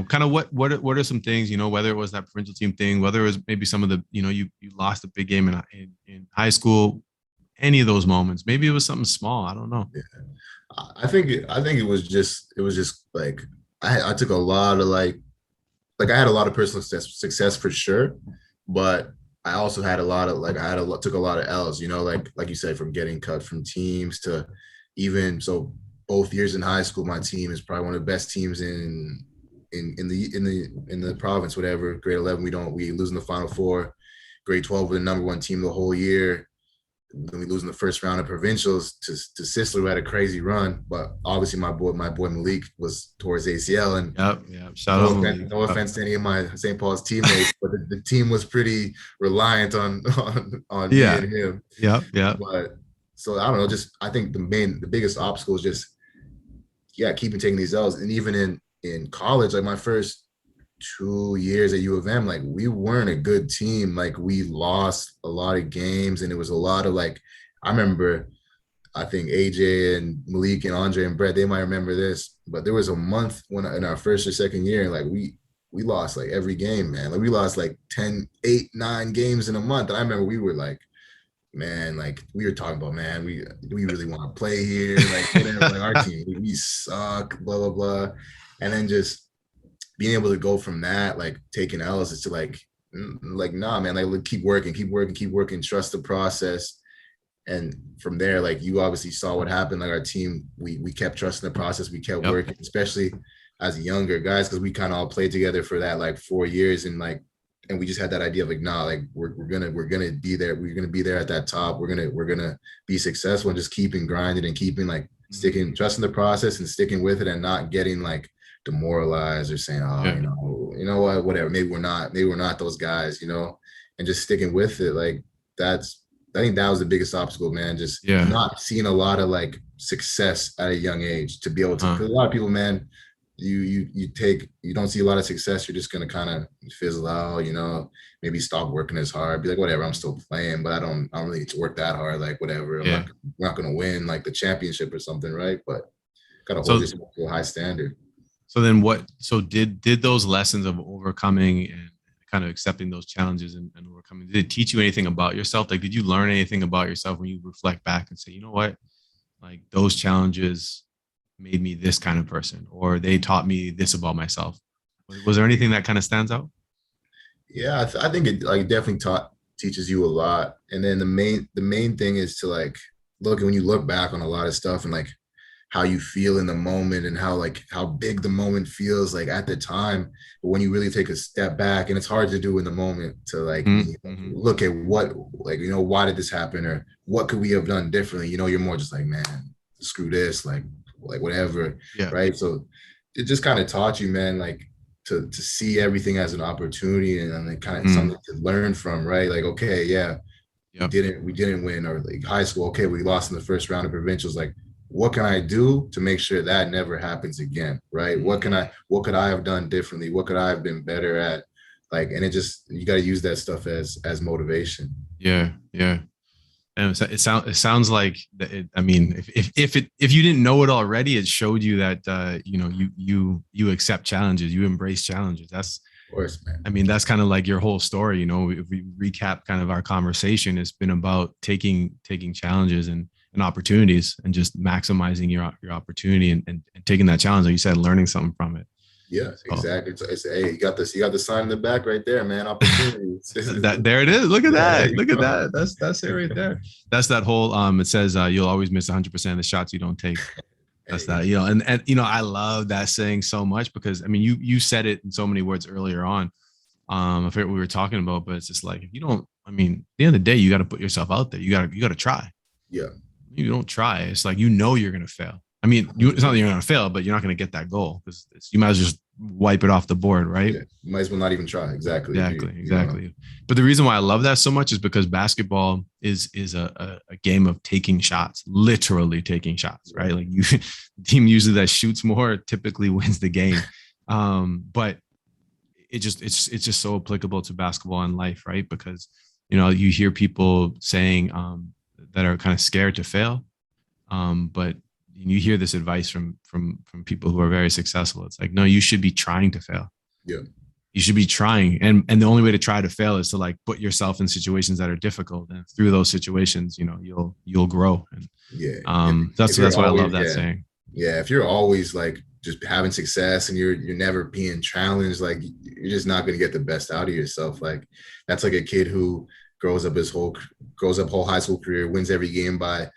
kind of what are some things, whether it was that provincial team thing, whether it was maybe some of the, you lost a big game in high school, any of those moments, maybe it was something small. I don't know. Yeah. I think it was just like, I took a lot of I had a lot of personal success for sure, but I also had a lot of, took a lot of L's, like you said, from getting cut from teams to so both years in high school, my team is probably one of the best teams in the province, whatever. Grade 11, we lose in the Final Four. Grade 12, we're the number one team the whole year. Then we lose in the first round of provincials to Sisler, who had a crazy run. But obviously, my boy Malik was towards ACL, and shout out. No offense to any of my St. Paul's teammates, but the team was pretty reliant on me and him. Yeah. But so I don't know. Just I think the biggest obstacle is just yeah, keeping taking these L's. And even in college, like my first 2 years at U of M, like we weren't a good team. Like we lost a lot of games, and it was a lot of like, I remember, I think AJ and Malik and Andre and Brett, they might remember this, but there was a month when in our first or second year, like we lost like every game, man. Like we lost like 10, 8, 9 games in a month. And I remember we were like, man, like we were talking about, man, we really want to play here. Like whatever, like our team, we suck, blah, blah, blah. And then just being able to go from that, like taking L's, is to like, nah, man, like keep working, trust the process. And from there, like you obviously saw what happened. Like our team, we kept trusting the process, we kept working, especially as younger guys, because we kind of all played together for that like 4 years, and we just had that idea of like, nah, like we're gonna be there, we're gonna be there at that top, we're gonna be successful, and just keeping grinding and keeping like sticking, trusting the process and sticking with it, and not getting like demoralized or saying, oh, you know what, whatever, maybe we're not those guys, and just sticking with it. Like I think that was the biggest obstacle, man. Just not seeing a lot of like success at a young age, to be able to, because a lot of people, man, you don't see a lot of success, you're just gonna kind of fizzle out, maybe stop working as hard, be like, whatever, I'm still playing, but I don't really need to work that hard, like whatever. I'm not gonna win like the championship or something, right? But gotta hold yourself to a high standard. So then did those lessons of overcoming and kind of accepting those challenges and overcoming, did it teach you anything about yourself? Like, did you learn anything about yourself when you reflect back and say, you know what, like those challenges made me this kind of person, or they taught me this about myself? Was there anything that kind of stands out? Yeah, I think it like definitely teaches you a lot. And then the main thing is to like when you look back on a lot of stuff, and like how you feel in the moment, and how big the moment feels like at the time. But when you really take a step back, and it's hard to do in the moment, to like look at what, like, why did this happen, or what could we have done differently? You're more just like, man, screw this, like whatever. Right. So it just kind of taught you, man, like to see everything as an opportunity, and then kind of something to learn from, right? Like, okay, we didn't win, or like high school, okay, we lost in the first round of provincials, like what can I do to make sure that never happens again, right? What could I have done differently? What could I have been better at? Like, and you got to use that stuff as motivation. Yeah. And it sounds like that. I mean, if you didn't know it already, it showed you that you accept challenges, you embrace challenges. That's, of course, man. I mean, that's kind of like your whole story. If we recap kind of our conversation, it's been about taking challenges and opportunities, and just maximizing your opportunity and taking that challenge, like you said, learning something from it. Yeah, exactly. It's hey, you got the sign in the back right there, man. Opportunities. There it is. Look at that. Look at that. That's it right there. That's that whole it says you'll always miss 100% of the shots you don't take. That's that, and I love that saying so much, because I mean you said it in so many words earlier on. I forget what we were talking about, but it's just like, if you don't, I mean, at the end of the day, you got to put yourself out there. You got to try. Yeah. You don't try, it's like, you're going to fail. I mean, it's not that you're going to fail, but you're not going to get that goal, because you might as well just wipe it off the board, right? Yeah, you might as well not even try. Exactly. But the reason why I love that so much is because basketball is a game of taking shots, literally taking shots, right? Like the team usually that shoots more typically wins the game. But it's just so applicable to basketball and life, right? Because you hear people saying that are kind of scared to fail, but you hear this advice from people who are very successful. It's like, no, you should be trying to fail. Yeah, you should be trying, and the only way to try to fail is to like put yourself in situations that are difficult, and through those situations, you'll grow. And that's why I love that saying. Yeah, if you're always like just having success and you're never being challenged, like you're just not going to get the best out of yourself. Like that's like a kid who grows up whole high school career, wins every game by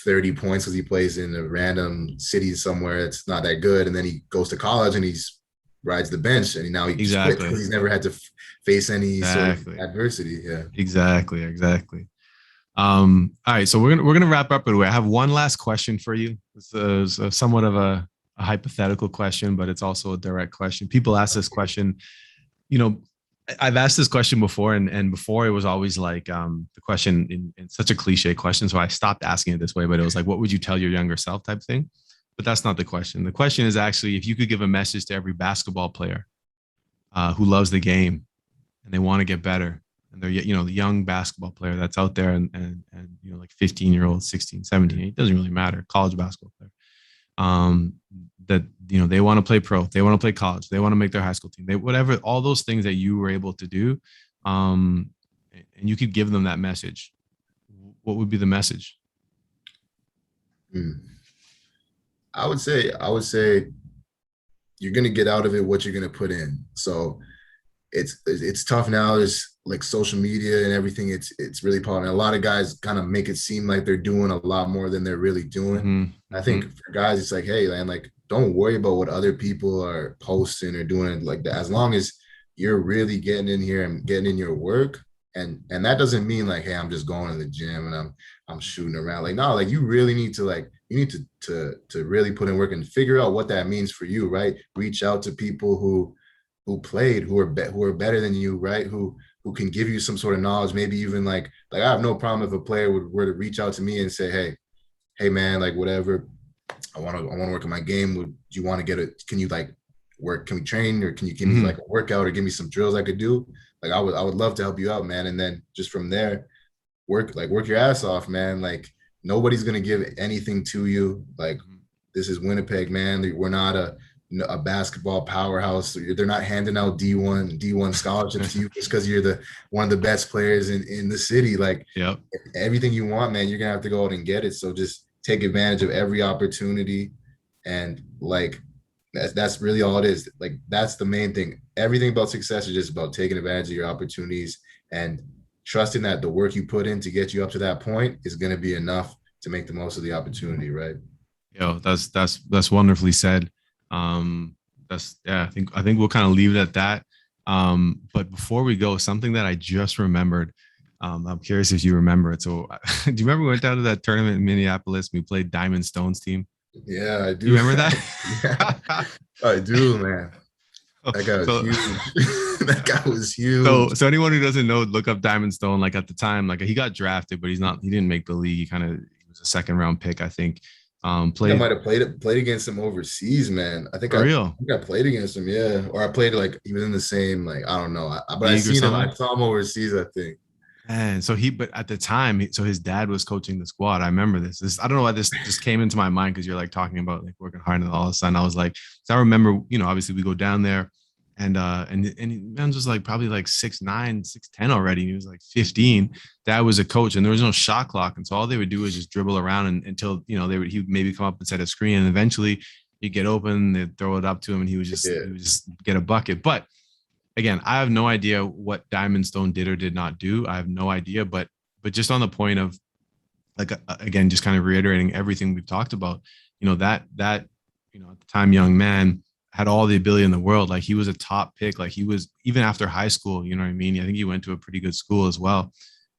30 points because he plays in a random city somewhere it's not that good, and then he goes to college and he's rides the bench, and now he's never had to face any sort of adversity. Yeah, exactly. All right, so we're gonna wrap up anyway. I have one last question for you. This is somewhat of a hypothetical question, but it's also a direct question. People ask this question. I've asked this question before, and before it was always like the question in such a cliche question, so I stopped asking it this way. But it was like, what would you tell your younger self type thing? But that's not the question. The question is actually if you could give a message to every basketball player who loves the game and they want to get better, and they're, the young basketball player that's out there and like 15-year-olds, 16, 17, it doesn't really matter, college basketball player, that, they want to play pro, they want to play college, they want to make their high school team, they, whatever, all those things that you were able to do, and you could give them that message. What would be the message? I would say you're going to get out of it what you're going to put in. So it's tough now. There's like social media and everything. It's really popular. A lot of guys kind of make it seem like they're doing a lot more than they're really doing. Mm-hmm. I think for guys, it's like, hey, man, like, don't worry about what other people are posting or doing like that. As long as you're really getting in here and getting in your work. And that doesn't mean like, hey, I'm just going to the gym and I'm shooting around. Like, no, like you really need to really put in work and figure out what that means for you, right? Reach out to people who played, who are better than you, right? Who can give you some sort of knowledge. Maybe even like I have no problem if a player were to reach out to me and say, hey man, like whatever, I want to work on my game. Do you want to can you like work? Can we train, or can you give me like a workout or give me some drills I could do? Like I would love to help you out, man. And then just from there, work your ass off, man. Like nobody's going to give anything to you. Like this is Winnipeg, man. We're not a basketball powerhouse. They're not handing out D1 scholarships to you just because you're one of the best players in the city. Like everything you want, man, you're going to have to go out and get it. So just take advantage of every opportunity. And like, that's really all it is. Like, that's the main thing. Everything about success is just about taking advantage of your opportunities and trusting that the work you put in to get you up to that point is going to be enough to make the most of the opportunity. Right. That's wonderfully said. I think we'll kind of leave it at that. But before we go, something that I just remembered, I'm curious if you remember it. So do you remember we went down to that tournament in Minneapolis? We played Diamond Stone's team. Yeah, I do. You remember that? Yeah, I do, man. That guy was huge. That guy was huge. So anyone who doesn't know, look up Diamond Stone. Like at the time, like he got drafted, but he didn't make the league. He was a second round pick, I think. I might have played against him overseas, man. I think I played against him, yeah. Or I played like he was in the same, like, I don't know. But I saw him overseas, I think. And so but at the time, his dad was coaching the squad. I remember this. I don't know why this just came into my mind, because you're like talking about like working hard, and all of a sudden I was like, so I remember, obviously we go down there, and man was like probably like 6'9", 6'10" already. He was like 15. Dad was a coach, and there was no shot clock, and so all they would do was just dribble around until he would maybe come up and set a screen, and eventually he'd get open, they'd throw it up to him, and he would just get a bucket. But again, I have no idea what Diamond Stone did or did not do. I have no idea, but just on the point of like, again, just kind of reiterating everything we've talked about, that at the time, young man had all the ability in the world. Like he was a top pick. Like he was, even after high school, you know what I mean? I think he went to a pretty good school as well.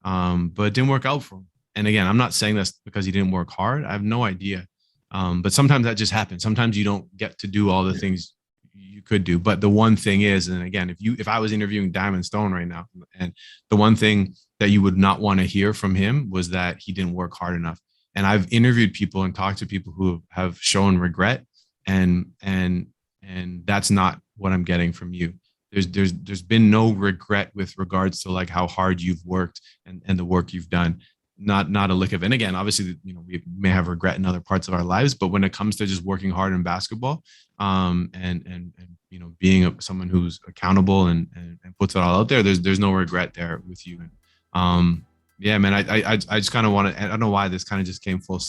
But it didn't work out for him. And again, I'm not saying that's because he didn't work hard. I have no idea. But sometimes that just happens. Sometimes you don't get to do all the things you could do. But the one thing is, and again, if I was interviewing Diamond Stone right now, and the one thing that you would not want to hear from him was that he didn't work hard enough. And I've interviewed people and talked to people who have shown regret, and that's not what I'm getting from you. There's been no regret with regards to like how hard you've worked and the work you've done. Not a lick of it. And again, obviously, we may have regret in other parts of our lives, but when it comes to just working hard in basketball, and someone who's accountable and puts it all out there, there's no regret there with you. And yeah, man, I just kind of want to, I don't know why this kind of just came full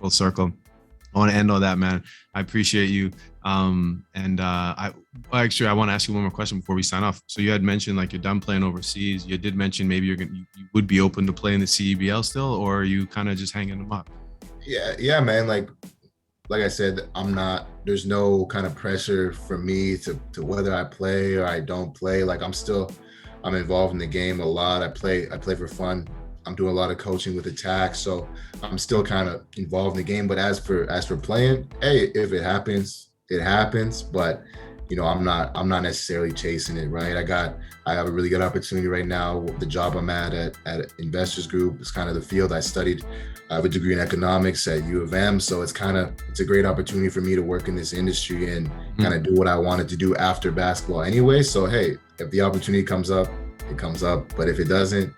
circle. I want to end on that, man. I appreciate you. I want to ask you one more question before we sign off. So you had mentioned like you're done playing overseas. You did mention maybe you would be open to playing the CEBL still, or are you kind of just hanging them up? Yeah, man. Like I said, there's no kind of pressure for me to whether I play or I don't play. Like I'm involved in the game a lot. I play for fun. I'm doing a lot of coaching with attack, so I'm still kind of involved in the game. But as for playing, hey, if it happens, it happens. But I'm not necessarily chasing it, right? I have a really good opportunity right now. The job I'm at Investors Group is kind of the field I studied. I have a degree in economics at U of M, so it's a great opportunity for me to work in this industry and kind of do what I wanted to do after basketball anyway. So hey, if the opportunity comes up, it comes up. But if it doesn't,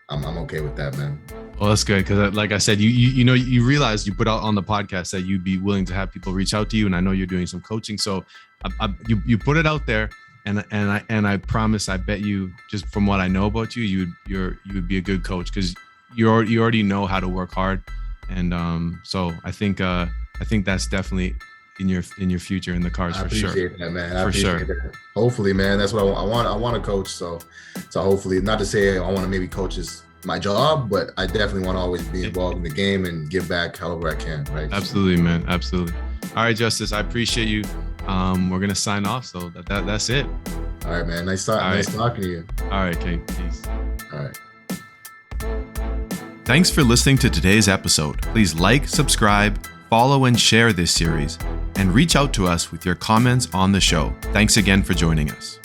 I'm okay with that, man. Well, that's good, because like I said, you realized you put out on the podcast that you'd be willing to have people reach out to you, and I know you're doing some coaching, so you put it out there, and I promise, I bet you, just from what I know about you, you would be a good coach, because you already know how to work hard, and so I think that's definitely in your future, in the cards, for sure. I appreciate that, man. For sure. That. Hopefully, man, that's what I want. I want to coach, so hopefully, not to say I want to maybe coach my job, but I definitely want to always be involved in the game and give back however I can, right? Absolutely, man. Absolutely. All right, Justus, I appreciate you. We're gonna sign off, so that's it. All right, man. Nice talking to you. All right, Kate. Peace. All right. Thanks for listening to today's episode. Please like, subscribe, follow, and share this series, and reach out to us with your comments on the show. Thanks again for joining us.